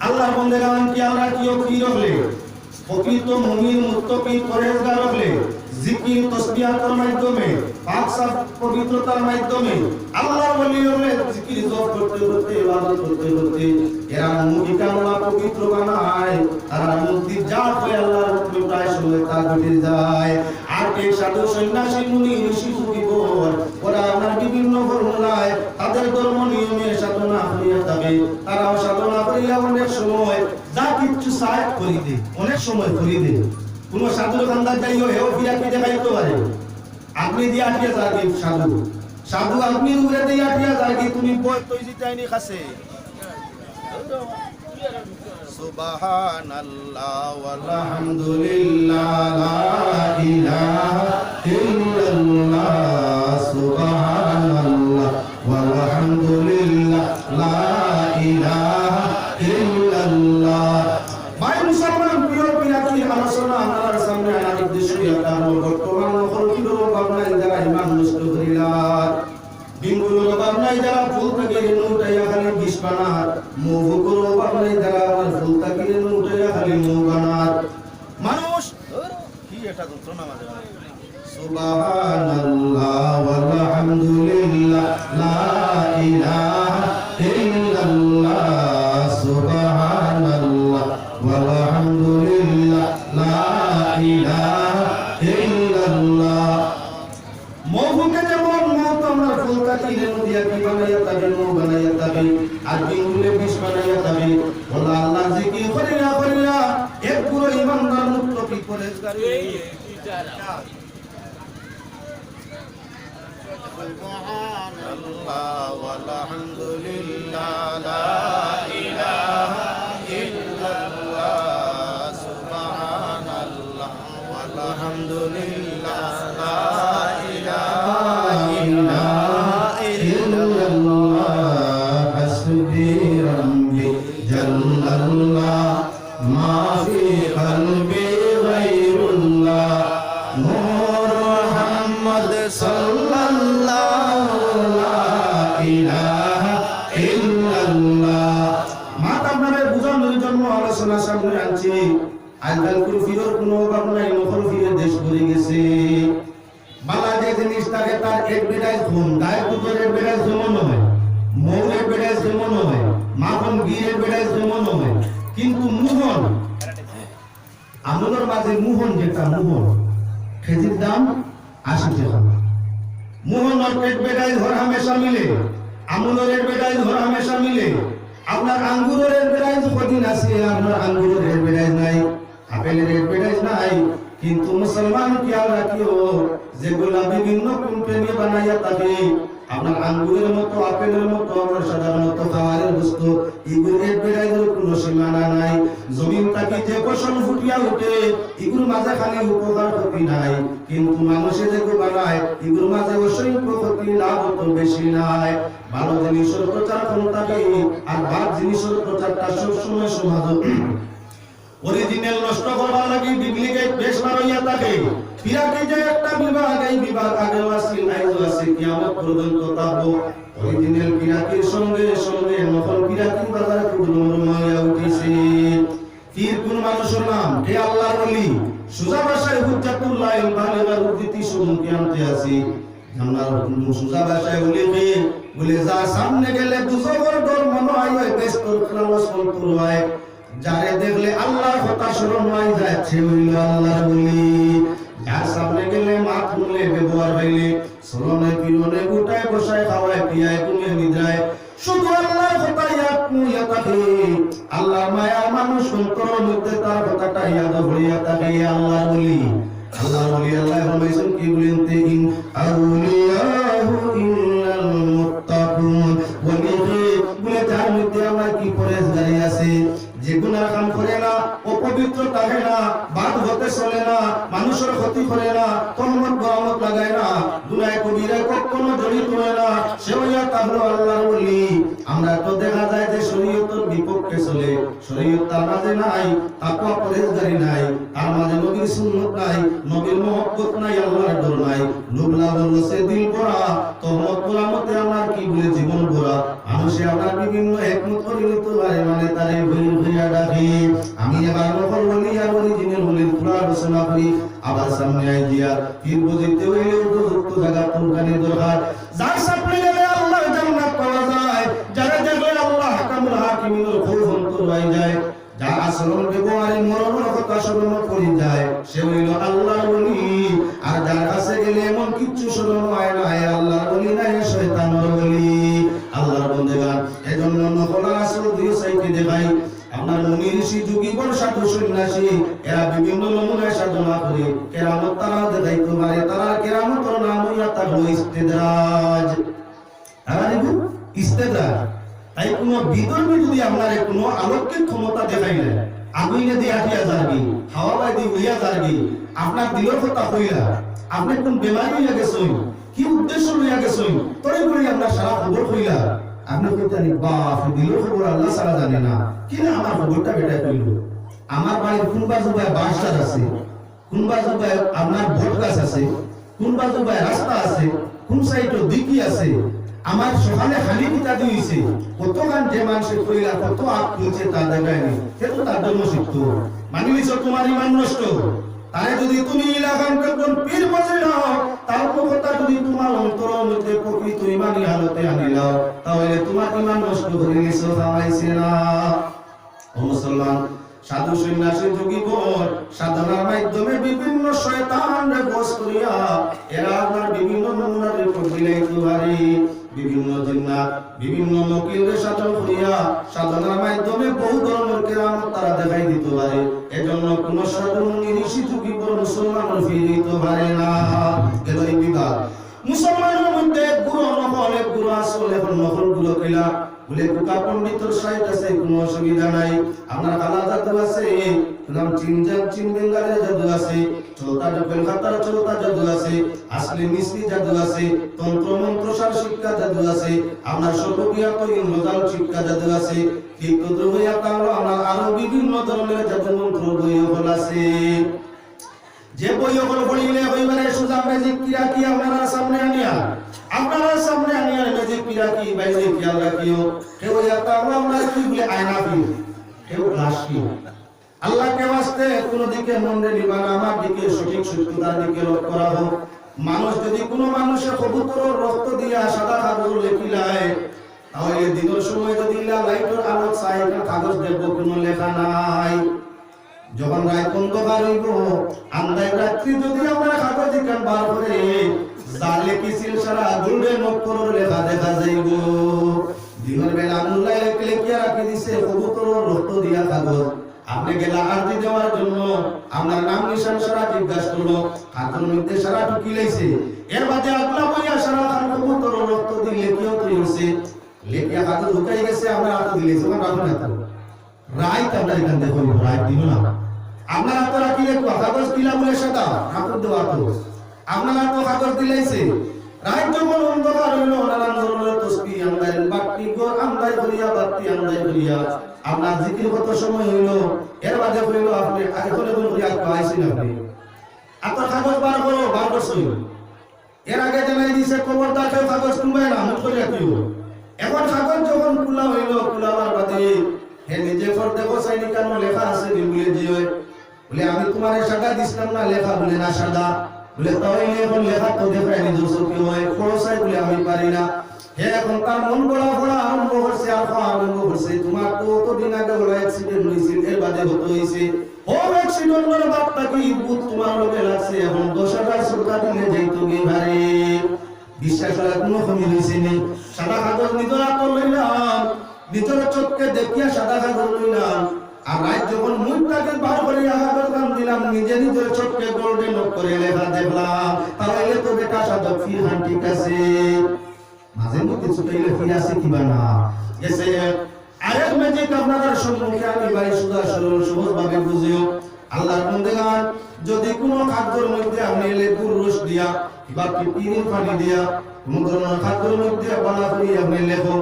আল্লাহ বন্দেগান কি আমরা কি রাখলে প্রকৃত মুমিন মুত্তাকি পরহেজগার রাখলে জিকির তাসবিহাতের মাধ্যমে, পাক সাফ পবিত্রতার মাধ্যমে, আল্লাহর ওলি হলে জিকির জপ করতে করতে, ইবাদত করতে করতে এরা মুখকে আল্লাহ পবিত্র বানায়, আর মুক্তি যা হয় আল্লাহর হুকুমে প্রায় সময় তা ঘটে যায়। আর এই সাধু সন্ন্যাসী মুনি ঋষি যুগীবর ওরা আমার বিভিন্ন ফর্মুলায় তাদের ধর্ম নিয়মে সাধনা করিয়া যাবে। তারাও সাধনা করিয়া অনেক সময় যা কিচ্ছু চায় করি দে, অনেক সময় করি দে। কোন সাধুর কান্দার যাইও হেও ফিরাকি দেখাইতে পারে, আপনি দিয়ে আটিয়া যাবে সাধু, সাধু আপনি উড়ে দিয়ে আটিয়া যাবে, তুমি বই তৈরি চাইনি কাছে। সুবহানাল্লাহ ওয়ালহামদুলিল্লাহ লা ইলাহা ইল্লাল্লাহ, সুবহানাল্লাহ ওয়ালহামদুলিল্লাহ লা ইলাহা ইল্লাল্লাহ। ভাই মুসলমান প্রিয় পিরাকি আলোচনা আমার সামনে আনার উদ্দেশ্য একটা বর্তমান নগরীর ভাবনায় যারা ইমান নষ্ট করিলার, বিঙ্গুর ভাবনায় যারা ফুল থেকে উঠাইয়া খালি বিষ বানার, মুহুকুর ভাবনায় যারা আমার ফুল থেকে উঠাইয়া খালি মুহ বানার মানুষ কি এটা যন্ত্রণা মাঝে সুবহানাল্লাহ ওয়ালহামদুলিল্লাহ লা ইলাহা ইল্লাল্লাহ, সুবহানাল্লাহ ওয়ালহামদুলিল্লাহ লা ইলাহা ইল্লাল্লাহ। তিনের নদিয়া কি বানাইয়া তাবে নো বানাইয়া তাবে আর বিন্দুলে বিষ বানাইয়া তাবে বলা আল্লাহ জিকির করিয়া করিয়া এক পুরো ইমানদার মুত্তাকি পরেজগার সুবহানাল্লাহ ওয়ালহামদুলিল্লাহ লা ইলাহা ইল্লাল্লাহ সুবহানাল্লাহ ওয়ালহামদুলিল্লাহ লা ইলাহা ইল্লাল্লাহ হাসবি রাব্বি জাল্লাল্লাহ মা ফি কলবি গায়রুল্লাহ নূর মুহাম্মদ সাল্লাল্লাহু লা ইলাহা ইল্লাল্লাহ। মাতা আপনাদের বুঝানোর জন্য আলোচনা সামনে আনছি। আজকাল কোন ফিরর কোনো অভাব নাই, নকল ফিরের দেশ ভরে গেছে। বাংলা যে জিনিস থাকে তার এডভার্টাইজ ঘুম, গায়ের দুধের এডভার্টাইজ যেমন হয়, মৌর এডভার্টাইজ যেমন হয়, মাখন ঘির এডভার্টাইজ যেমন হয়, কিন্তু মোহন আমলের মাঝে মোহন যেটা মোহন খেজির দাম 80 টাকা। মোহনের এডভার্টাইজ হর হামেশা মিলে, আমলের এডভার্টাইজ হর হামেশা মিলে। আপনার আঙ্গুরের এডভার্টাইজ কদিন আছে, আপনার আঙ্গুরের এডভার্টাইজ নাই, আপেলের এডভার্টাইজ নাই। কিন্তু মুসলমান খেয়াল রাখিও, যেগুলা বিভিন্ন কোম্পানি বানাইয়া থাকে আপনার আঙ্গুরের মতো, আপেলের মতো, আপনার সাধারণত খাওয়ারের বস্তু, এগুলোর এডভার্টাইজের কোনো সীমানা নাই। জমিন থেকে যে ফসল ফুটিয়া উঠে এগুলোর মাঝে খালি উপকার ক্ষতি নাই, কিন্তু মানুষে যেগুলো বানায় এগুলোর মাঝে অসংখ্য ক্ষতি, লাভ তো বেশি নাই। ভালো জিনিসের প্রচার ক্ষমতা আর বাদ জিনিসের প্রচারটা সবসময় সমাজ অরিজিনাল নষ্ট করবার লাগি ডুপ্লিকেট বেশ মারাইয়া থাকে। পিরাকে যে একটা বিভাগ, এই বিভাগ আগে আছে আইজো আছে কিয়ামত পর্যন্ত থাকবো। অরিজিনাল পিরাকের সঙ্গে সঙ্গে নকল পিরাকি বাজারে কুদরমাইয়া উঠেছে। পীর কোন মানুষের নাম? হে আল্লাহর ওলি। সুজা ভাষায় হুজ্জাতুল্লাহ বালিগার উদ্ধৃতি সম্মুখে আনতে আছি। আমরা সুজা ভাষায় ওলি বলে যা সামনে গেলে দুজবর ডর মনে হয় ব্যস্ত খালাস মন্তর হয়, যারে দেখলে আল্লাহর কথা স্মরণ হয়ে যাচ্ছে হইল আল্লাহর ওলি। যার সামনে গেলে মাত মুলে ব্যবহার হইলে স্মরণে পিরনে গোটায় বসায় খাওয়ায় পিয়ায় তুমি নিদ্রায় শুধু আল্লাহর কথা ইয়া থাকে। আল্লাহ মায়া মানুষ অন্তরের মধ্যে তার কথাটা ইয়াদ হইয়া থাকে আল্লাহর ওলি। আল্লাহর ওলি আল্লাহ ফরমাইছেন কি বলেন তে ইন আউলিয়াহু ইল্লাল মুত্তাকুন। ওলি বলে যার মধ্যে আমার কি পরেশগারি আছে, যে গুনাহ কাম করে না, অপবিত্র থাকে না, বাদ হতে চলে না, মানুষের ক্ষতি করে না, তহমত বরামত লাগায় না, গুনাহ কবিরায় কখনো জড়িত হয় না, সে হইয়া তাহলে আল্লাহর ওলি। আমরা তো দেখা যায় যে শরীয়তের বিপক্ষে চলে, শরীয়ত তার মাঝে নাই, তাকওয়া পরেশগারি নাই, তার মাঝে নবীর সুন্নাত নাই, নবীর মহব্বত নাই, আল্লাহর ডর নাই, লোভলা বলছে দিল ভরা, তহমত বরামতে আমার কি বলে জীবন ভরা। মানুষে আমরা বিভিন্ন একমত করে নিতে পারে, মানে তারে হইয়া ডাকি। আমি এবার নকল বলি আর অরিজিনাল বলি পুরা আলোচনা করি। আবার সামনে আই দিয়া পীর বুঝিতে হইলে উপযুক্ত জায়গা কোনখানে দরকার। যার সামনে গেলে আল্লাহর জান্নাত পাওয়া যায়, যারা দেখলে আল্লাহ হাকামুল হাকিমিনের খৌফ অন্তর হয়ে যায়, যার আচরণ ব্যবহারে মরণের কথা স্মরণ করে যায়, সে হইল আল্লাহর ওলি। আর যার কাছে গেলে এমন কিচ্ছু স্মরণ হয় না, আল্লাহর ওলি নাই, শয়তানের ওলি। আল্লাহর বন্দেগান এজন্য নকল আসল দুই সাইডে দেখাই। আপনার মুনি ঋষি যোগী বড় সাধু সন্ন্যাসী এরা বিভিন্ন নমুনায় সাধনা করে কেরামত তারা দেখাইতে পারে। তারা কেরামতের নাম হইয়া থাকলো ইস্তেদরাজ। তারা দেখুন ইস্তেদরাজ। তাই কোন বিধর্মী যদি আপনার কোনো আলোকিক ক্ষমতা দেখাইলে আগুইনে দিয়ে আটিয়া যাবি, হাওয়া বাই দিয়ে উড়িয়া যাবি, আপনার দিলের কথা কইলা, আপনি কোন বেমারি হইয়া গেছেন, কি উদ্দেশ্য লইয়া গেছেন, তরে করে আপনার সারা খবর কইলা, আপনি কইতে আনি বাপ দিলের খবর আল্লাহ সারা জানে না, কিনা আমার খবরটা বেটায় কইল। আমার বাড়ির কোন বাজুবায় বাসটার আছে, কোন বাজুবায় আপনার ভোট গাছ আছে, কোন বাজুবায় রাস্তা আছে, কোন সাইডে দিকি আছে, আমার সকালে খালি পিতা দিয়েছে, কত গান যে মানুষের কইলা কত আপ তুলছে তা দেখায়নি, সেটা তার জন্য শিখতো। মানি নিছ তোমার ইমান নষ্ট, তারে যদি তুমি ইলাকান করবেন পীর বসে নাও, তার কথা যদি তোমার অন্তরের মধ্যে প্রকৃত ইমানি হালতে আনিলাও, তাহলে তোমার ইমান নষ্ট করে নিছো, খাওয়াইছে না। ও মুসলমান, সাধু সন্ন্যাসী যোগীগণ সাধনার মাধ্যমে বিভিন্ন শয়তানরে বশ করিয়া এরা আপনার বিভিন্ন নমুনার রিপোর্ট দিলাইতে পারে। বিভিন্ন জিন্নাত বিভিন্ন নকিলের সাধন করিয়া সাধনার মাধ্যমে বহু ধরনের কেরামত তারা দেখাই দিতে পারে। এজন্য কোন সাধন ঋষি যুগী বড় মুসলমান ফিরিতে পারে না। এদের বিভাগ মুসলমানের মধ্যে এক গুরু নকল, এক গুরু আসল। এখন নকল গুলো কিলা বলে কুকা পণ্ডিতর সাইট আছে, কোনো অসুবিধা নাই। আপনার কালা জাদু আছে, নাম চীন বেঙ্গালের জাদু আছে, চলতা কলকাতার চলতা জাদু আছে, আসলে মিস্ত্রি জাদু আছে, তন্ত্র মন্ত্র সার শিক্ষা জাদু আছে, আপনার সর্ববিয়াত ইন্দ্রজাল শিক্ষা জাদু আছে। ঠিক তো হইয়া তাহলে আপনার আরো বিভিন্ন ধরনের জাদু মন্ত্র বই হল আছে। যে বই হল পড়িলে হইবারে সুজা ম্যাজিক কিরা কি আপনারা সামনে আনিয়া ম্যাজিক কিরা কি বাইরে খেয়াল রাখিও। কেউ একটা আমরা কি বলে আয়না কি, কেউ গ্লাস কি। আল্লাহকে ওয়াস্তে কোন দিকে মনে নিবা না, আমার দিকে সঠিক সত্যতার দিকে লক্ষ্য করা হোক। মানুষ যদি কোনো মানুষের কবুতর রক্ত দিয়া সাদা কাগজ লেখিলায়, তাহলে দিনের সময় যদি লাইটের আলো চাই কাগজ দেখবো কোনো লেখা নাই। যখন রাত অন্ধকার হইব, আন্দায় রাত্রি যদি আমরা কাগজ এখান বার করে জালে কিছিল সারা গোল্ডেন অক্ষরের লেখা দেখা যাইব। দিনের বেলা আল্লাহ লেখিয়া রাখি দিছে কবুতর রক্ত দিয়া কাগজ। আপনি গেলা আরতি দেওয়ার জন্য আপনার নাম নিশান সারা জিজ্ঞাসা করলো, হাতের মধ্যে সারা টুকি লাইছে। এর বাদে আল্লাহ বইয়া সারা খান কবুতর রক্ত দিয়ে লেখিয়াও তৈরি হয়েছে, লেখিয়া হাতে ঢুকাই গেছে। আমরা হাতে দিলে তখন রাখুন হাতে রাইত আমরা এখান দেখো রাইত দিল না। আপনার হাতে রাখি লেখো কাগজ কিলা বলে সাদা ঠাকুর দেওয়া তো আপনার হাতে কাগজ দিলাইছে। রাইত যখন অন্ধকার হইল, নানান ধরনের তসবিহ আমদাই বাতি গো আমদাই করিয়া বাতি আমদাই করিয়া আপনার জিকির কত সময় হইল। এর বাদে হইল আপনি আগে করে করিয়া আইছেন আপনি আপনার কাগজ বার করছো। এর আগে জানাই দিছে খবরদার কেউ কাগজ খুলবে না, মুখ করে রাখিও। এখন কাগজ যখন খোলা হইল, খোলাবার বাদে হে নিজে ফর দেখো সাইনি কেন লেখা আছে বলে জিও বলে আমি তোমার সাদা দিছিলাম না, লেখা বলে না সাদা বলে তাহলে এখন লেখা তো দেখাই নিজে কি হয় খরচাই বলে আমি পারি না। হে এখন তার মন বড়া আরম্ভ করছে, আরম্ভ করছে। তোমার তো কতদিন আগে বড় অ্যাক্সিডেন্ট হয়েছিল, এর বাদে হতে হয়েছে। ও অ্যাক্সিডেন্টের বাপটা কি ভূত তোমার লগে লাগছে, এখন 10,000 সরকার দিলে যাইতো গে ভারে। বিশ্বাস করার কোনো কমি হয়েছে নি। সাদা কাগজ নিজের হাতে লইলাম, নিজের চোখকে দেখিয়া সাদা কাগজ লইলাম। আর রাত যখন মুখটাকে বার করিয়া কাগজ কাম দিলাম, নিজের চোখকে গোল্ডেন করে লেখা দেখলাম। তাহলে তো বেটা সাদা ফিরহান ঠিক আছে। মাঝে মধ্যে ছুটাইলে ফিরে আসে কিবা না এসে আরেক ম্যাজিক আপনাদের সম্মুখে আমি ভাই সুদা সরল সহজ ভাবে বুঝিও। আল্লাহর বন্দেগান যদি কোনো খাদ্যের মধ্যে আপনি লেবুর রস দিয়া বা পিপির পানি দিয়া কোন ধরনের খাদ্যের মধ্যে বানা করি আপনি লেখো,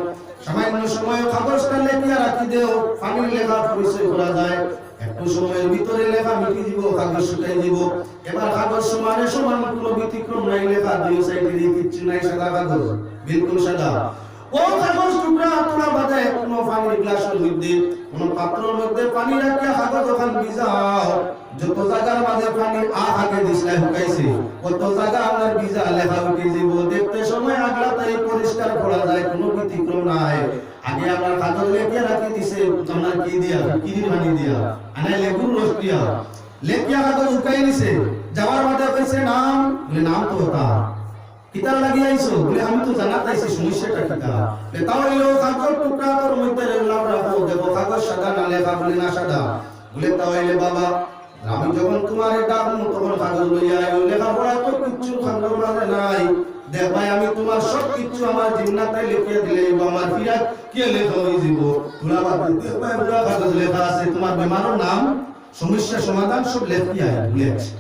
সামান্য সময় কাগজটা লেখিয়া রাখি দেও, পানির লেখা পরিচয় করা যায়। একটু সময়ের ভিতরে লেখা মিটি দিব, কাগজ শুকাই দিব। এবার কাগজ সমান কোনো ব্যতিক্রম নাই, লেখা দুই সাইডে দিয়ে কিচ্ছু নাই, সাদা কাগজ বিলকুল সাদা। ও কাগজ টুকরা তোলা বাদে কোনো পানির গ্লাসের মধ্যে কোনো পাত্রের মধ্যে পানি রাখিয়া কাগজ ওখান ভিজাও। যত জায়গার মাঝে পানি আগে দিছলাই হুকাইছে, কত জায়গা আপনার ভিজা লেখা উঠে যাব। দেখতে সময় আগলা তাই পরিষ্কার করা যায়, কোনো ব্যতিক্রম নাই। আগে আপনার কাগজ লেখিয়া রাখি দিছে, আপনার কি দিয়া কিরির পানি দিয়া আনে লেবুর রস দিয়া লেখিয়া কাগজ হুকাই নিছে। যাওয়ার মাঝে কইছে নাম, বলে নাম তো তা কিতাব লাগিয়ে আইছো, বলে আমি তো জানাতে আইছি সমস্যাটা কিতা। তাহলে কাগজ টুকরা তোর মধ্যে লাভ রাখো, দেখো কাগজ সাদা না লেখা, বলে না সাদা। বলে তাহলে বাবা আমি যখন তোমার ডাকবো তখন কাগজ লইয়া আইও, লেখাপড়া তো কিচ্ছু খান্দর মানে নাই। দেখ ভাই আমি তোমার সব কিছু আমার জিন্নাতে লিখে দিলে আমার ফিরাত কে লেখা হয়ে যাব। তোরা বাবা দেখ ভাই পুরা কাগজ লেখা আছে, তোমার বেমারের নাম সমস্যা সমাধান সব লেখিয়া লিখছে।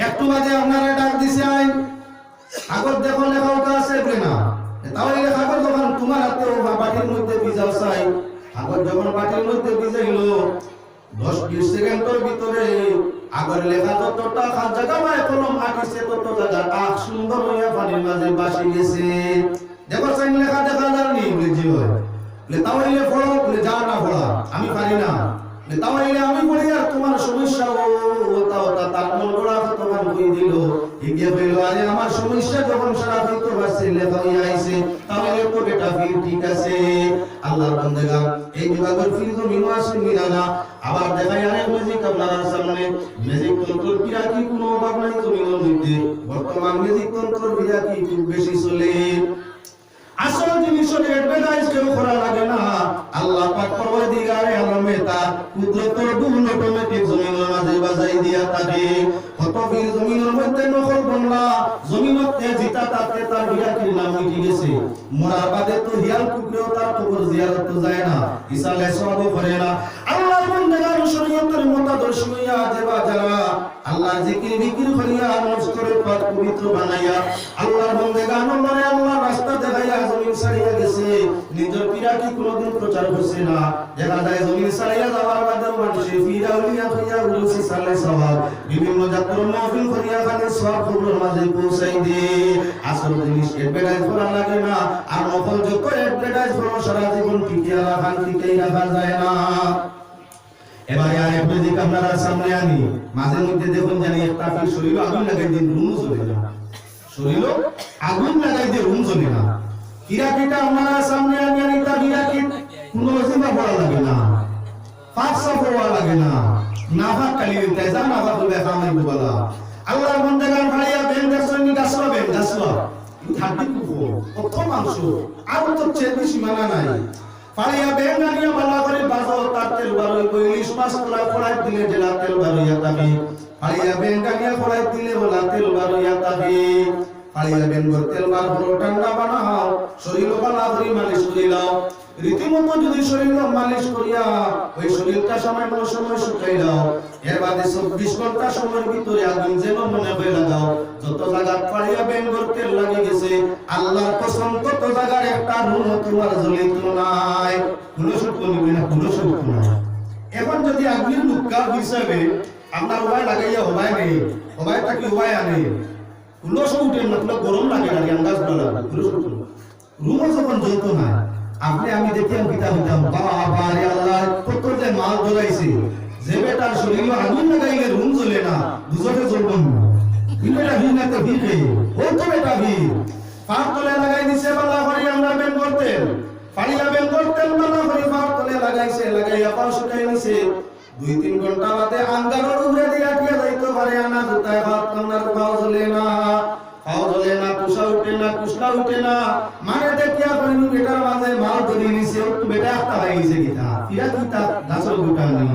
একটু বাদে আপনারা ডাক দিছে আইন কাগজ দেখো লেখা ওটা আছে বলে না। তাহলে কাগজ যখন তোমার হাতে বাটির মধ্যে ভিজাও চাই, কাগজ যখন বাটির মধ্যে ভিজাইলো 10-20 সেকেন্ডের ভিতরে আগের লেখা যতটা জায়গা পায় কলম আঁকিছে তত জায়গা আখ সুন্দর হইয়া পানির মাঝে বাসি গেছে। দেখো চাই লেখা দেখা যায়নি বলে জি হয় বলে তাহলে পড়ো, বলে যা না পড়া আমি পারি না। তাহলে আমি বলি আর তোমার সমস্যা ওটা তার মন গড়া তোমার বই দিল এগিয়ে বলল আরে আমার সমস্যা যখন সারা দিতে পারছে লেখা হয়ে আইছে, তাহলে তো বেটা ফির ঠিক আছে। আল্লাহর বান্দাগণ এই বিভাগের ফির তো মিনো আসে মিনা। আবার দেখাই আরেক ম্যাজিক আপনার সামনে। ম্যাজিক তন্ত্র বিরা কি কোনো অভাব নাই তো মিনোর মধ্যে। বর্তমান ম্যাজিক তন্ত্র বিরা কি খুব বেশি চলে। মানুষের অ্যাডভার্টাইজ কেউ করা লাগে না আল্লাহ পাক পরওয়ারদিগারে আলমে তার কুদরতের গুণ অটোমেটিক জমিনের মাঝে বাজাই দিয়া থাকে কত বীর জমিনের মধ্যে নকল বনলা জমিনতে জিতা তাতে তার হিয়াকির নাম মিটি গেছে মরার বাদে তো হিয়াল কুকরেও তার কবর জিয়ারত তো যায় না ইসালে সওয়াবও করে না আল্লাহর বান্দার শরীয়তের মতাদর্শ হইয়া দেবা যারা আল্লাহর জিকির বিকির করিয়া নষ্ট করে পাক পবিত্র বানাইয়া আল্লাহর বান্দাগান মানে আল্লাহর রাস্তা দেখাইয়া জমিন ছাড়িয়া গেছে নিজের পিরাকি কোনদিন প্রচার করছে না দেখা যায় জমিন ছাড়িয়া যাওয়ার বাদে মানুষ ফিরাউলিয়া হইয়া উলুসি সালে সওয়াব বিভিন্ন জাতির মাহফিল করিয়া খালি সব খবর মাঝে পৌঁছাই দে আসল জিনিস অ্যাডভার্টাইজ করা লাগে না আর নকল যত অ্যাডভার্টাইজ করো সারা জীবন টিকিয়ে রাখা টিকেই রাখা যায় না এবারে আর একটা দিক আপনারা সামনে আনি মাঝে মধ্যে দেখুন জানি একটা কি শরীর আগুন লাগাই দিন রুম জ্বলে না শরীর আগুন লাগাই দিয়ে রুম জ্বলে না কিরাকিটা আপনারা সামনে আনি আনি তা কিরাকি কোনো ওজিমা পড়া লাগে না পাঁচশো পড়া লাগে না নাফা কালি তেজা নাফা তুলে খামাই বলা আল্লাহর বান্দাগান ভাইয়া বেন গাছনি গাছলা বেন গাছলা থাকি কুফো কত মাংস আর তো চেয়ে সীমানা নাই পাড়িয়া বেন গানিয়া বালা করে বাজাও তার তেল বারোই কই ইলিশ মাছ তোলা ফড়াই দিলে জেলা তেল বারোইয়া তাবি পাড়িয়া বেন গানিয়া ফড়াই দিলে বলা তেল বারোইয়া তাবি পাড়িয়া বেন গর তেল বার হলো ঠান্ডা বানাও শরীর বালা ধরি মালিশ করিলাও রীতিমতো যদি শরীর মালিশ করিয়া ওই শরীরটা সময় শুকাই দাও এর বাদে 24 ঘন্টা সময়ের ভিতরে আগুন যেন মনে হয়ে লাগাও যত জায়গা পাড়িয়া বেন গর তেল লাগে গেছে আল্লাহর কসম তত জায়গার একটা রুম তোমার জ্বলিত নাই কোনো শক্ত নিবে না কোনো শক্ত নাই এখন যদি আগুনের লুকা হিসাবে আপনার উপায় লাগাইয়া হবাই নেই হবাইটা কি উপায় আনে কোনো শক্ত না গরম লাগে না আন্দাজ বলা কোনো শক্ত রুম যখন জ্বলতো না আপনি আমি দেখি কিতাব দিতাম বাবা রে আল্লাহ কত যে মাল ধরাইছে যে বেটার শরীরে আগুন লাগাইলে রুম জ্বলে না দুজনে জ্বলবো না এটা ভিন একটা ভিড়ে ও তো বেটা ভিড় পাক তলে লাগাই দিছে বালা করে আমরা বেন করতেন পাড়িয়া বেন করতেন বালা করে পাক তলে লাগাইছে লাগাইয়া পাও শুকাই নিছে 2-3 ঘন্টা বাদে আঙ্গারের উপরে দিয়া টিয়া যাইতো পারে আনা জুতায় ভাত কামনার পাও জ্বলে না পাও জ্বলে না কুসা উঠে না মানে দেখিয়া কইনু বেটার মাঝে মাল ধরে নিছে একটু বেটা একটা হয়ে গেছে কিতা ফিরা কিতা গাছর গোটা নেই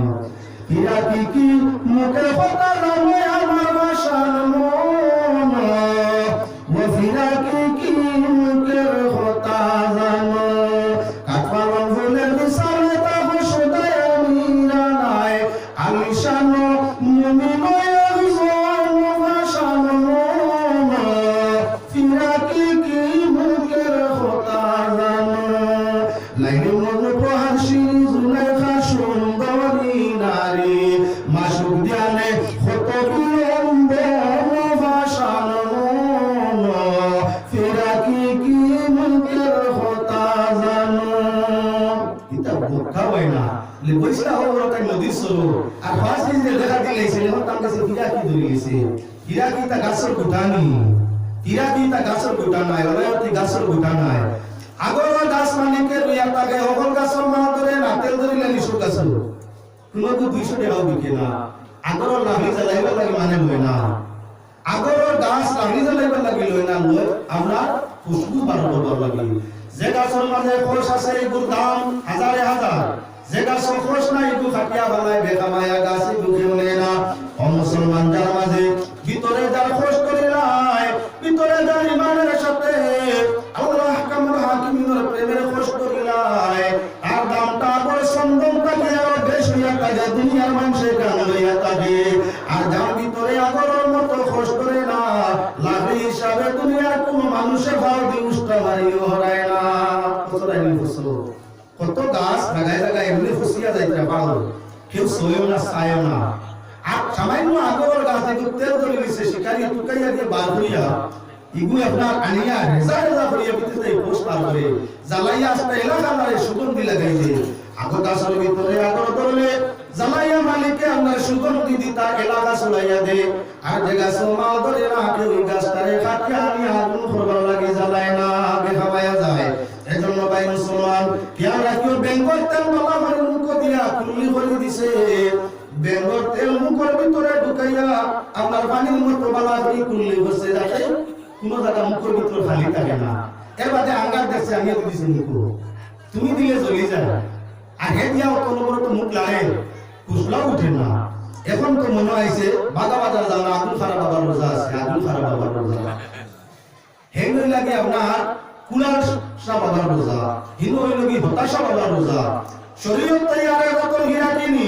ফিরা কি মুখে কথা নামে আমার বাসার মন ও ফিরা কি মুখের কথা জানো কাঠপালন ফুলের বিছানে তা বসদায় মিরা নাই আলিশানো মুমিনয় একজন বাসার মন ফিরা কি মুখের কথা জানো লাইনে মন প্রহার শিরি জুলেখা সুন্দরী নারী মাসুক ধ্যানে কত বিলম্ব ভাষার মন ফিরা কি মুখের কথা জানো এটা বোকা হয় না বৈশা হলো তাই নদীর সরো আর পাঁচ দিন দেখা দিলেছে এখন তার কাছে ফিরা কি ধরে গেছে ফিরা কি তা গাছের গোটানি ফিরা কি তা গাছের গোটা নাই ওরাই গাছের গোটা নাই আগর গাছ মালিকে রইয়া তাকে হকল গাছের মা ধরে না তেল ধরিলে নিশো গাছের কোনো 200 টাকাও বিকে না আগর লাহি জ্বালাইবার লাগে মানে লয় না আগর গাছ লাহি জ্বালাইবার লাগে লয় না লয় আমরা খুশবু বাড়াবার লাগে যে গাছের মাঝে খোস আছে এগুর দাম হাজারে হাজার যে গাছের খোস নাই এগু খাটিয়া বানায় বেকামায়া গাছ এগু কেউ নেয় না ও মুসলমান যার মাঝে ভিতরে যার খোস করে নাই ভিতরে যার ইমানের সাথে আল্লাহ কামুল হাকিমের প্রেমের খোস করে নাই আর দামটা বড় সম্ভবটাকে আরো বেশি একটা যে দুনিয়ার মানুষের গান লইয়া থাকে আর যার ভিতরে আগরের মতো খোস করে না লাভি হিসাবে দুনিয়ার কোনো মানুষের ভাও দিয়ে উষ্টা মারিও হরায় না কতটাই ফসল কত গাছ লাগায় লাগায় এমনি ফসিয়া যাইতে পারো কেউ সয়েও না ছায়ও না আর সামান্য আগরের গাছ থেকে তেল ধরে নিছে শিকারি টুকাইয়া দিয়ে বার হইয়া ইগু আপনার আনিয়া রেজা করিয়া ভিতরে পোস্ট পার করে জ্বালাইয়া আসতে এলাকা মারে সুগন্ধি লাগাইলে আগর গাছের ভিতরে আগর ধরলে জ্বালাইয়া মালিকে আপনার সুগন্ধি দিতা এলাকা চলাইয়া দে আর যে গাছ মাল ধরে না কেউ ওই গাছটারে কাটিয়া আনি আগুন করবার লাগে জ্বালায় না বেখাবাইয়া যায় এজন্য ভাই মুসলমান খেয়াল রাখিও বেঙ্গল তেল বালা মারি মুখ দিয়া কুলি করে দিছে বেঙ্গল তেল মুখের ভিতরে ঢুকাইয়া আপনার পানির মতো বালা করে কুলি বসে যাচ্ছে কোনো জায়গা মুখের ভিতরে খালি থাকে না এর বাদে আঙ্গার দেখছে আমি দিছি নিকো তুমি দিলে চলে যায় আর হে দিয়া অত বড় তো মুখ লাগে কুসলাও উঠে না এখন তো মনে হইছে বাজা বাজার জানা আব্দুল খারা বাবার রোজা আছে আব্দুল খারা বাবার রোজা হেঙ্গই লাগে আপনার কুলার শাহ বাবার রোজা হিন্দু হইল কি হতাশা বাবার রোজা শরীয়ত তৈয়ারে কত হিরাকিনি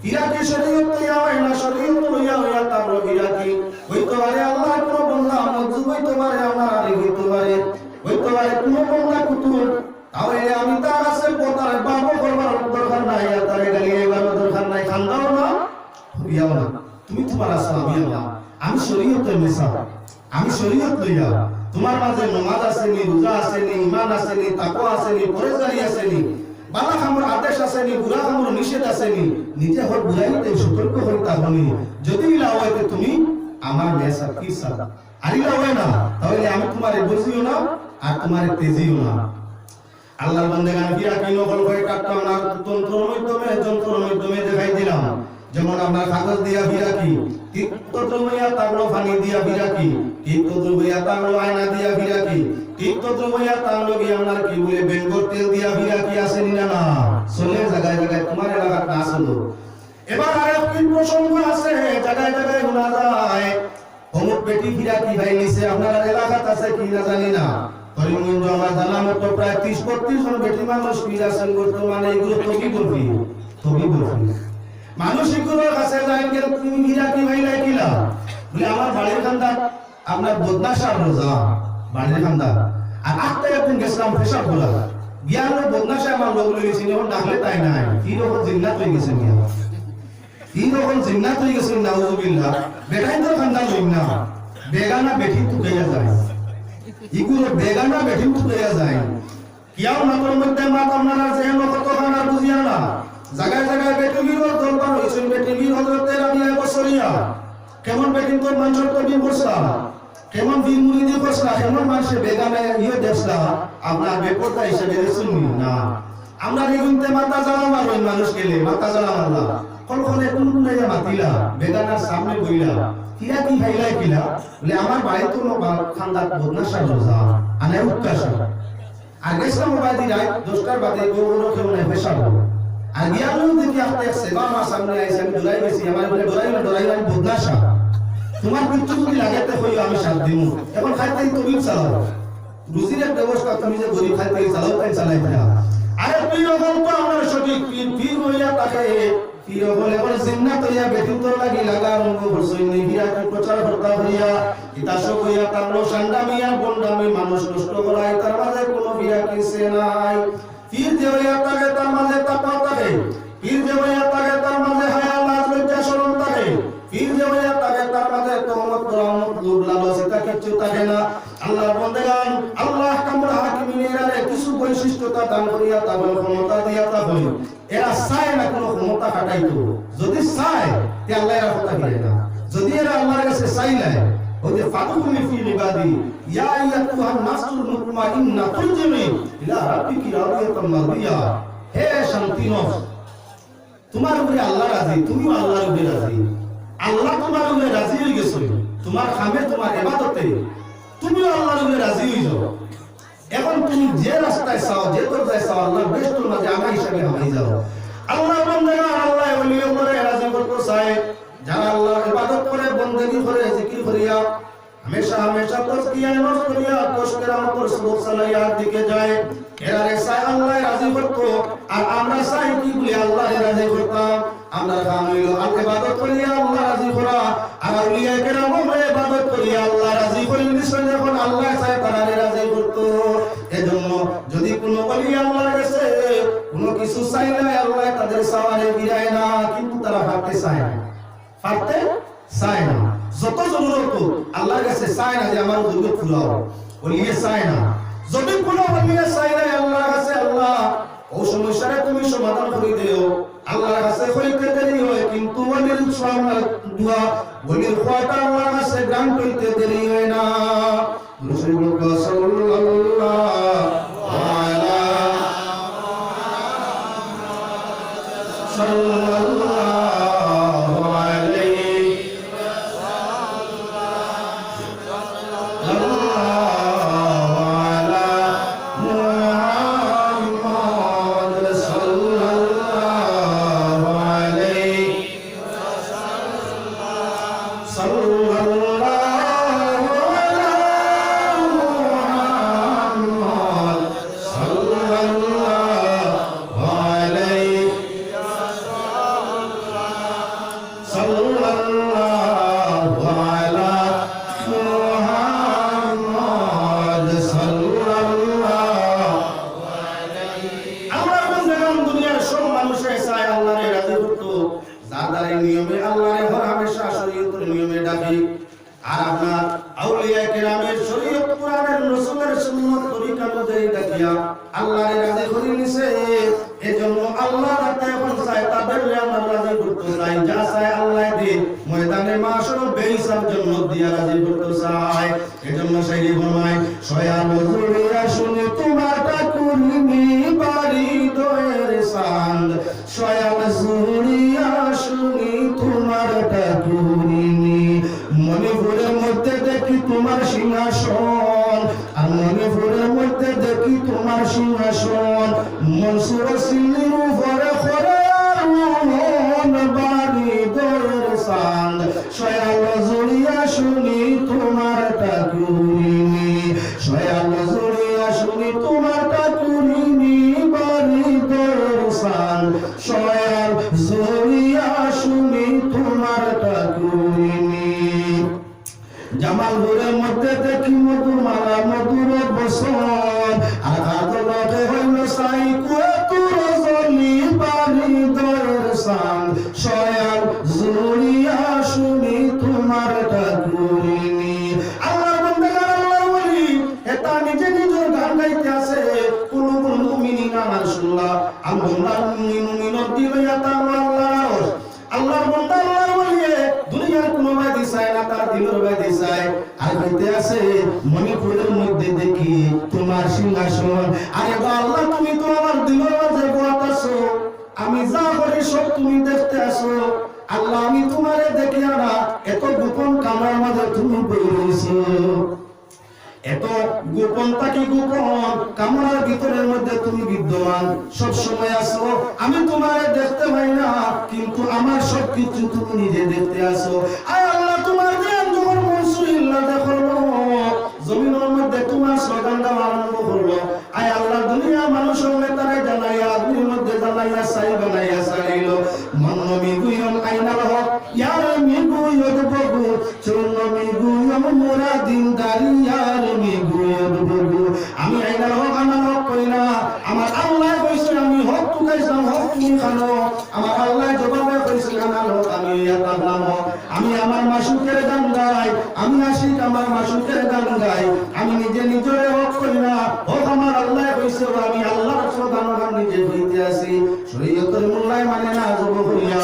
হিরাকি শরীয়ত তৈয়া হয় না শরীয়ত লইয়া হইয়া তার হিরাকি হইতে পারে আল্লাহ কোন বন্ধা মজুব হইতে পারে আমার আরে হইতে পারে কোন বন্ধা কুতুব তাহলে আমি তার কাছে পোতার বাবু করবার দরকার নাই আর তারে গালিয়ে এবার দরকার নাই খান্দাও না বিয়াও না তুমি তোমার আসা বিয়াও আমি শরীয়ত মেসা আমি শরীয়ত লইয়া তোমার মাঝে নামাজ আসেনি রোজা আসেনি ঈমান আসেনি তাকওয়া আসেনি পরহেজগারি আসেনি বালা খামর আদেশ আসেনি বুড়া খামর নিষেধ আসেনি নিজে হর বুঝাইতে সতর্ক হইতা হনি যদি লাওয়াইতে তুমি আমার মেসা কি সাথ আরিলা হয় না তাহলে আমি তোমারে বুঝিও না আর তোমারে তেজিও না আল্লাহর বান্দাগান বিয়া কি নকল করে কাটতাম না যন্ত্রের মাধ্যমে দেখাই দিলাম যেমন আমরা কাগজ দিয়া বিয়া কি টিকতো হইয়া তারলো পানি দিয়া বিয়া কি টিকতো হইয়া তারলো আয়না দিয়া বিয়া কি টিকতো হইয়া তারলো কি আমরা কি বলে বেঙ্গর তেল দিয়া বিয়া কি আসেনি না না চলে জায়গায় জায়গায় তোমার এলাকার না আসলো এবার আরেকটি প্রসঙ্গ আছে জায়গায় জায়গায় শোনা যায় অমুক বেটি বিয়া কি ভাই নিছে আপনার এলাকাতে আছে কি না জানি না করিমগঞ্জ আমার জানা মতো প্রায় 30-32 জন বেটি মানুষ কি আছেন বর্তমানে এগুলো ঠকি বলবি মানুষ এগুলোর কাছে যায় কেন তুমি বিয়া কি ভাই লাইকিলা বলে আমার বাড়ির খান্দা আপনার বদনাশার রোজা বাড়ির খান্দা আর আটটা একদিন গেছিলাম পেশাব করা বিয়ানো বদনাশা আমার লোক লইছি যখন ডাকলে তাই নাই কি রকম জিন্নাত হয়ে গেছে মিয়া কি রকম জিন্নাত হয়ে গেছে নাউজুবিল্লাহ বেটাই তো খান্দা লইন না বেগানা বেটি তুকাইয়া যায় এগুলো বেগানা বেটি তুকাইয়া যায় কিয়াও নাতর মধ্যে মাত আপনারা যে কত খানা বুঝিয়া না জায়গায় জায়গায় বেটির দরবার হইছে বেটির হযরত রাবিয়া বসরিয়া কেমন বেটিন তো মানুষের কবি বসা কেমন বীর মুরিদি বসা কেমন মানুষে বেগানে ইয়ে দেখলা আপনার বেপরদা হিসেবে শুনি না আমরা রেগুনতে মাথা জ্বালা মারই মানুষ গেলে মাথা জ্বালা মারলা কলকনে কোন কোনাইয়া মাতিলা বেগানার সামনে বইলা কিরা কি খাইলা কিলা বলে আমার বাড়ি তো খান্দার বদনাশা রোজা আনে উৎকাশা আর গেছিলাম বাদি রাত 10টার বাদে গৌরব কেউ নাই পেশাব আর গিয়ালো দেখি আপনি সেবা মা সামনে আইছে আমি ডরাই গেছি আমার বলে ডরাই আমি বদনাশা তোমার কিচ্ছু যদি লাগাতে হইও আমি সাথ দিব এখন খাইতেই তুমি চালাও রুজির ব্যবস্থা তুমি যে গরিব খাইতে চালাও তাই চালাই না আরে পীর হল তো আমার সঠিক পীর হইয়া তাকে পীর বলে বলে জিন্নাত হইয়া বেটিন তো লাগি লাগা রঙ্গ বসইনি বিয়া কি প্রচার করতা হইয়া ইতাসব হইয়া তারলো সান্ডামিয়া বন্ডামি মানুষ নষ্ট করাই তার মাঝে কোনো বিয়া কিসে নাই পীর যে হইয়া তাকে তার মাঝে তাকওয়া থাকে পীর যে হইয়া তাকে তার মাঝে হায়া লাজ লজ্জা শরম থাকে পীর যে হইয়া তাকে তার মাঝে তহমত রহমত লোভ লালসা কিছু থাকে না আল্লাহর বান্দাগান আল্লাহ কামুল হাকিমিনের কিছু বৈশিষ্ট্যতা দান করিয়া তাদের ক্ষমতা দিয়া তা হয় এরা চায় না কোনো ক্ষমতা কাটাইতো যদি চায় তে আল্লাহ এর কথা দিয়ে না যদি এরা আল্লাহর কাছে চাই না ওই যে ফাতুকুনি ফি ইবাদি ইয়া আইয়াতুহান নাসুল মুতমাইন্না তুরজিমি ইলা রাব্বিকি রাদিয়াতাম মারদিয়া হে শান্তি নফস তোমার উপরে আল্লাহ রাজি তুমিও আল্লাহর উপরে রাজি আল্লাহ তোমার উপরে রাজি হয়ে গেছে তোমার খামে তোমার ইবাদতে তুমিও আল্লাহর উপরে রাজি হয়ে যাও এখন তুমি যে রাস্তায় চাও যে দরজায় চাও আল্লাহ বেস্ট মাঝে আমার হিসাবে হামাই যাও আল্লাহর বান্দারা আল্লাহ ওলির উপরে রাজি করতে চায় যারা আল্লাহর ইবাদত করে বندگی করে জিকির করিয়া हमेशा हमेशा तस्किया नफ्स करिया तस्किरा মতর সুবহ সালায়াত দিকে যায় এরারে চাই আল্লাহ রাজি করতো আর আমরা চাই কি বলি আল্লাহ রাজি করতাম আমরা কাম হইল ইবাদত করিয়া আল্লাহ রাজি করা আর আউলিয়া কেরাম ইবাদত করিয়া আল্লাহ রাজি করেন নিশ্চয় যখন আল্লাহ চায় তারা রাজি করতো এজন্য যদি কোনো ওলি আল্লাহর কাছে কোনো কিছু চাইলে আল্লাহ তাদের চাওয়ারে ফিরায় না কিন্তু তারা ভাবতে চায় না পারতে চায় না যত জরুরত আল্লাহর কাছে চায় না যে আমার জরুরত ফুরাও ওলিয়ে চায় না যদি কোনো ওলিয়ে চায় না আল্লাহর কাছে আল্লাহ ও সমস্যারে তুমি সমাধান করে দিও আল্লাহর কাছে কইতে দেরি হয় কিন্তু ওলির সামনে দোয়া ওলির খোয়াটা আল্লাহর কাছে গ্রান্ট করতে দেরি হয় না রাসূলুল্লাহ সাল্লাল্লাহু আলাইহি সুন্নাত আউলিয়া কেরামের শরীয়ত কোরআনের রাসূলের সুন্নাত তরিকা অনুযায়ী দেখিয়া আল্লাহর রাজি করে নিছে। এজন্য আল্লাহ রাতে এখন চায় তাদের আমরা রাজি করতে চাই, যা চায় আল্লাহ দিয়ে ময়দানে মাশর বেহিসাব জন্য দিয়া রাজি করতে চায়। এজন্য সেই ফরমায় শয়াল জুড়িয়া শুনে তোমার ঠাকুরনি বাড়ি দয়ের চাঁদ, শয়াল জুড়িয়া শুনি তোমার ঠাকুরনি মণিপুরের মধ্যে দেখি তোমার সিংহাসন, আর মণিপুরের মধ্যে দেখি তোমার সিংহাসন, মনসুর সিলির উপরে করে বাড়ি দয়ের চাঁদ, শয়াল জুড়িয়া শুনি তোমার ঠাকুরনি, শয়াল জুড়িয়া শুনি তোমার ঠাকুরনি বাড়ি দয়ের চাঁদ, শয়াল জুড়িয়া শুনি তোমার ঠাকুরনি। জামালপুরের মধ্যে দেখি মধুমালা মধুর বসন, আর আদালতে হইল সাই কুয়াতুর জলি বাড়ি দয়ের চাঁদ, শয়াল জুড়িয়া শুনি তোমার ঠাকুরনি। আল্লাহর বান্দাগণ আল্লাহর ওলি এটা নিজে নিজের গান গাইতে আছে। কুলুবুল মুমিনিনা মাশাআল্লাহ আল্লাহর মুমিনুর দিলয়া তাআল্লাহ আল্লাহর বান্দা আল্লাহর ওলি দুনিয়ার কোনো বাদি চায় না, তার দিলের বাদি চায়। আর কইতে আছে মণিপুরের মধ্যে দেখি তোমার সিংহাসন। আরে গো আল্লাহ তুমি তো আমার দিলের মাঝে বসাছো, আমি যা করি সব তুমি দেখতে আসো। আল্লাহ আমি তোমারে দেখি না, এত গোপন কামরার মাঝে তুমি বইছো, এত গোপন থাকি গোপন কামরার ভিতরের মধ্যে তুমি বিদ্যমান, সব সময় আসো। আমি তোমারে দেখতে পাই না, কিন্তু আমার সব কিছু তুমি নিজে দেখতে আসো। আয় আল্লাহ তোমার জ্ঞান যখন মনসুরিল্লাহ দেখলো জমিনের মধ্যে তোমার স্লোগানটা আরম্ভ করলো। আয় আল্লাহ দুনিয়া মানুষের নেতারে জানাইয়া আগুনের মধ্যে জানাইয়া সাই বানাইয়া সাইল মন মিগুয়ম আইনাল হক ইয়ার মিগুয়দ বগু চূর্ণ মিগুয়ম মোরা দিন দারিয়ার মিগুয়দ বগু। আমি আইনাল হক আনাল হক কই না, আমার আল্লাহ কইছে আমি হক তু খাইছাম হক তুমি খানো। আমার আল্লাহ জবাবে কইছে আনাল হক আমি ইয়াতার নাম হক। আমি আমার মাসুকের গান গাই, আমি আশিক আমার মাসুকের গান গাই, আমি নিজে নিজরে হক কই না। হক আমার আল্লাহ কইছে, আমি আল্লাহর প্রধান গান নিজে হইতে আসি। শরীয়তের মূল্যায় মানে না জব করিয়া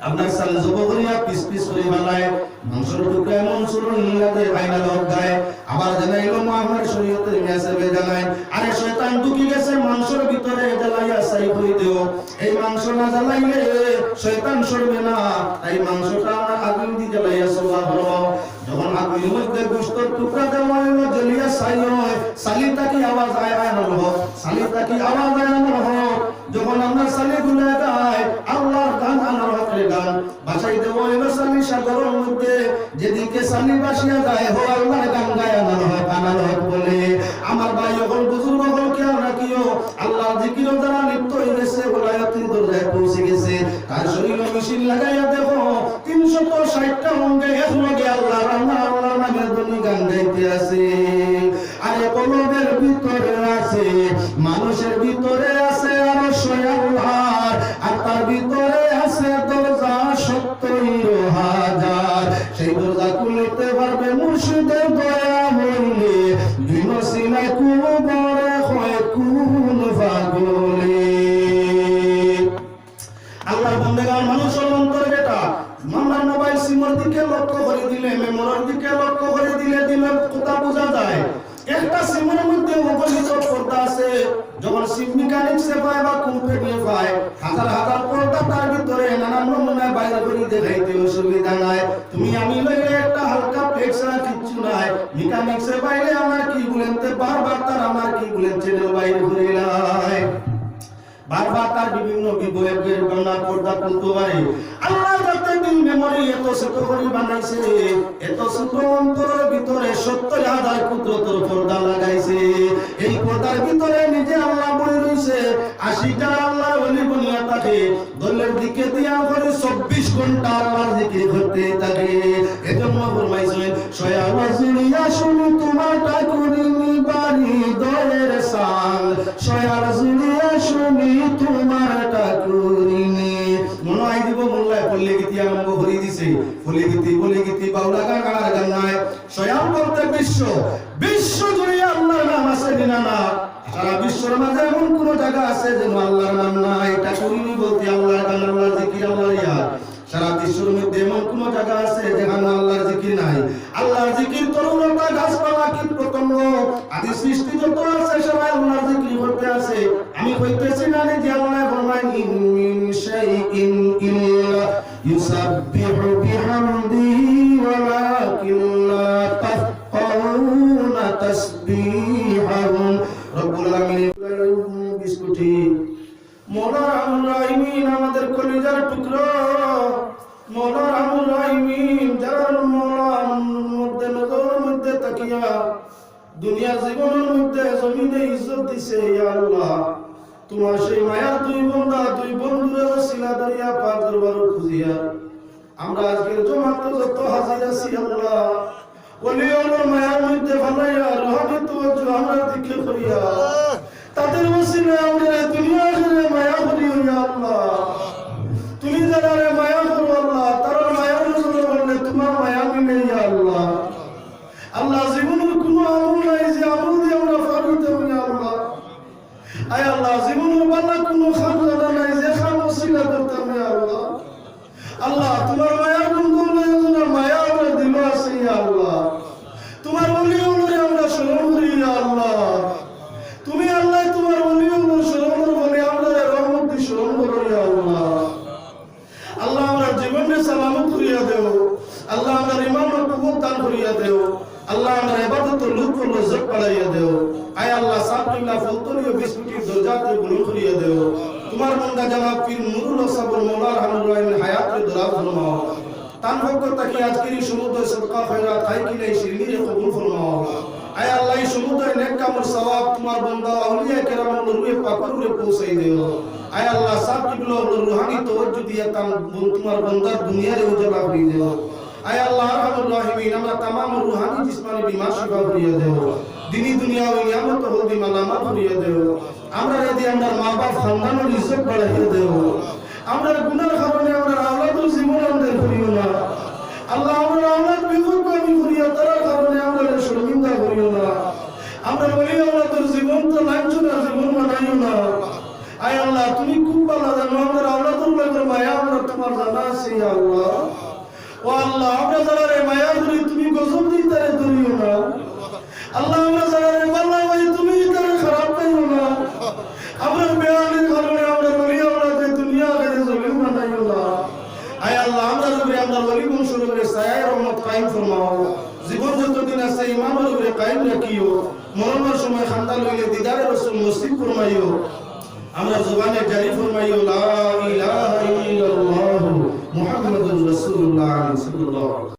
আপনার সাল জব করিয়া পিস পিস করে বানায় মাংসর টুকরায় মনসুর ইল্লাতে আইনাল হক গায়। আবার জানাইলো মুহাম্মদ শরীয়তের মেসেবে জানায় আরে শয়তান ঢুকি গেছে মাংসর ভিতরে, জ্বালাইয়া সাই করে দিও। এই মাংস না জ্বালাইলে শয়তান সরবে না, এই মাংসটা আমরা আগুন দিয়ে জ্বালাইয়া সওয়া করো। যখন আগুনের মধ্যে গোশতের টুকরা দেওয়া হলো জ্বলিয়া ছাই হয়, সালিতা কি আওয়াজ আয় আইনাল হক, সালিতা কি আওয়াজ আইনাল হক। যখন আমরা সালি গুলা গাই আল্লাহর গান আনার হকের গান বাসাই দেওয়া হলো সালি সাগরের মধ্যে, যেদিকে সালি বাসিয়া যায় হো আল্লাহর গান গায় আনার হক বলে। আমার ভাই যখন বুজুর্গ হল খেয়াল রাখিও, আল্লাহর জিকির দ্বারা লিপ্ত হয়ে গেছে, বলায়তির দরজায় পৌঁছে গেছে, তার শরীরে মেশিন লাগাইয়া দেখো 360টা অঙ্গে একলগে আল্লাহর আল্লাহর নামের ধ্বনি গান গাইতে আছে। আরে কলবের ভিতরে আছে, মানুষের ভিতরে আছে আরশ আল্লাহর, আর তার ভিতরে আছে দরজা 70,000। সেই দরজা খুলতে পারবে মুর্শিদের দয়া হইলে, বিনসিনা কোন বড় হয় কোন পাগলে। আল্লাহর বান্দাগণ মানুষের অন্তরে যেটা আমার মোবাইল সিমের দিকে লক্ষ্য করে দিলে, মেমোরির দিকে লক্ষ্য করে দিলে দিলের কথা বোঝা যায়। একটা সিমের মধ্যে অগণিত পর্দা আছে। যখন সিম মেকানিক্সে পায় বা কোম্পানি পায় হাজার হাজার পর্দা, তার ভিতরে নানান নমুনায় বাইরে করে দেখাইতে অসুবিধা নাই। তুমি আমি লইলে একটা হালকা প্লেট ছাড়া কিচ্ছু নাই। মেকানিক্সে বাইরে আমার কি বলেন বারবার তার আমার কি বলেন চ্যানেল বাইরে ঘুরে লাই, বারবার তার বিভিন্ন বিবয়ের গণনা পর্দা তুলতে পারে। আল্লাহ যাতে দিন মেমোরি এত ছোট করে বানাইছে, এত ছোট অন্তরের ভিতরে 70,000 কুদরতের পর্দা লাগাইছে। এই পর্দার ভিতরে নিজে আল্লাহ বলে রইছে 80টা আল্লাহ ওলি বনিয়া থাকে, দলের দিকে দিয়া করে 24 ঘন্টা আল্লাহর জিকির করতে থাকে। এজন্য ফরমাইছেন শয়ালা জুড়িয়া শুনি তোমার ঠাকুরনি বাড়ি দয়ের সাল, শয়ালা জুড়িয়া শুনি তোমার ঠাকুরনি। মনে হয় দিব মোল্লায় পল্লী গীতি আরম্ভ করে দিছে। পল্লী গীতি বলে গীতি বাউলা গান গান নাই, স্বয়ং প্রত্যেক বিশ্ব জুড়ে আল্লাহর নাম আছে কিনা না? সারা বিশ্বের মাঝে এমন কোন জায়গা আছে যে আল্লাহর নাম নাই? এটা করিনি বলতে আল্লাহর গান, আল্লাহর জিকির, আল্লাহর ইয়াদ। সারা বিশ্বের মধ্যে এমন কোন জায়গা আছে যেখানে আল্লাহর জিকির নাই? আল্লাহর জিকির তরুণতা, গাছপালা, কীট পতঙ্গ আদি সৃষ্টি যত আছে সবাই আল্লাহর জিকির করতে আছে। আমি কইতেছি না যে আল্লাহ ফরমান ইন মিন শাইইন ইল্লা ইউসাব্বিহু বিহামদিহি ওয়ালাকিন লা তাফকাহুনা তাসবিহাহুম। রব্বুল আলামিন বিস্কুটি মওলা রাহমানুর রাহিমিন, আমাদের কলিজার টুকরো মওলা রাহমানুর রাহিমিন, যারা মওলার মধ্যে নজরের মধ্যে তাকিয়া দুনিয়ার জীবনের মধ্যে জমিনে ইজ্জত দিছে, ইয়া আল্লাহ তোমার সেই মায়ার দুই বান্দা, দুই বন্ধুর ওসিলা দরিয়া পাক দরবার খুঁজিয়া আমরা আজকের জমাত যত হাজির আছি আল্লাহ ওলি ওর মায়ার মধ্যে ভালাইয়া রহমত তওয়াজ্জুহ আমরা দিকে করিয়া তাদের ওসিলা আমরা দুনিয়া জুড়ে মায়া করি, ইয়া আল্লাহ তুমি যারা মায়া করো আল্লাহ তারা মায়ার নজরে বললে তোমার মায়া মিলে, ইয়া আল্লাহ। আল্লাহ জীবনের কোনো আমল নাই যে আমল দিয়ে আমরা ফারিতে হই আল্লাহ। আয় আল্লাহ জীবনের বালা কোনো খাজনা নাই যে খান ওসিলা করতাম, ইয়া আল্লাহ। আল্লাহ তোমার মায়ার বন্ধু নাই মায়া আমরা দিল আছে, ইয়া আল্লাহ। তোমার ওলি ওরে আমরা স্মরণ করি, ইয়া আল্লাহ। তুমি আল্লাহ তোমার ওলি ওরে স্মরণ করো বলে আমরা রহমত দিয়ে স্মরণ করো, ইয়া আল্লাহ। আল্লাহ আমরা জীবনে সালামত করিয়া দেও আল্লাহ, আমরা ইমানের কবুল দান করিয়া দেও আল্লাহ, আমরা ইবাদত লুৎফ লজ্জত বাড়াইয়া দেও। আয় আল্লাহ সাবকিল্লা ফুলতরিও বিস্কুটির দরজাতে বুলন্দ করিয়া দেও। তোমার বান্দা জনাব পীর নুরুল সাবর মওলা রাহমানুর রাহিম হায়াতের দরাজ ফরমাও। তান পক্ষ থেকে আজকের এই সমুদ্র সদকা খয়রাত খাই কিনে শিরনিরে কবুল ফরমাও। আয় আল্লাহ এই সমুদ্র নেক কামর সওয়াব তোমার বান্দা আউলিয়া কেরামের রূহে পাকের উপরে পৌঁছাই দিও। আয় আল্লাহ সাবকিল্লা রুহানি তাওয়াজ্জুহ দিয়া কাম তোমার বান্দার দুনিয়ারে উজালা করে দিও। আয় আল্লাহ আরহামুর রাহিমিন, আমরা तमाम রুহানি জিসমানি বিমার শিফা করিয়া দেও। দিনী দুনিয়া ও নিয়ামত হলদি মালামাত করিয়া দেও। আমরা যদি আমরা মা বাপ খানদানের ইজ্জত বাড়াইয়া দেও। আমরা গুনার কারণে আমরা আওলাদের জীবন আমাদের করিও না আল্লাহ। আমরা আওলাদ বিপদ আমি করিয়া তার কারণে আমরা শর্মিন্দা করিও না। আমরা বলি আওলাদের জীবন তো লাঞ্ছনার জীবন বানাইও না। আয় আল্লাহ তুমি খুব ভালো জানো আমাদের আওলাদের লাগের মায়া আমরা তোমার জানা আছে, ইয়া আল্লাহ। ও আল্লাহ আমরা যারা রে মায়া করি তুমি গজব দিতে ধরিও না আল্লাহ। আমরা যারা রে বাল্লা ভাই তুমি তারা খারাপ পাইও না। আমরা বেয়ানের কারণে আমরা বলি আমরা যে দুনিয়া আগে জমিন বানাইও না। আয় আল্লাহ আমরা রবে আমরা বলি বংশের উপরে ছায়া রহমত কায়েম ফরমাও। জীবন যতদিন আছে ইমানের উপরে কায়েম রাখিও। মরণের সময় খান্দা লইলে দিদারে রাসূল নসিব ফরমাইও। আমরা জবানে জারি ফরমাইও লা ইলাহা ইল্লাল্লাহ মুহাম্মাদুর রাসূলুল্লাহ সাল্লাল্লাহু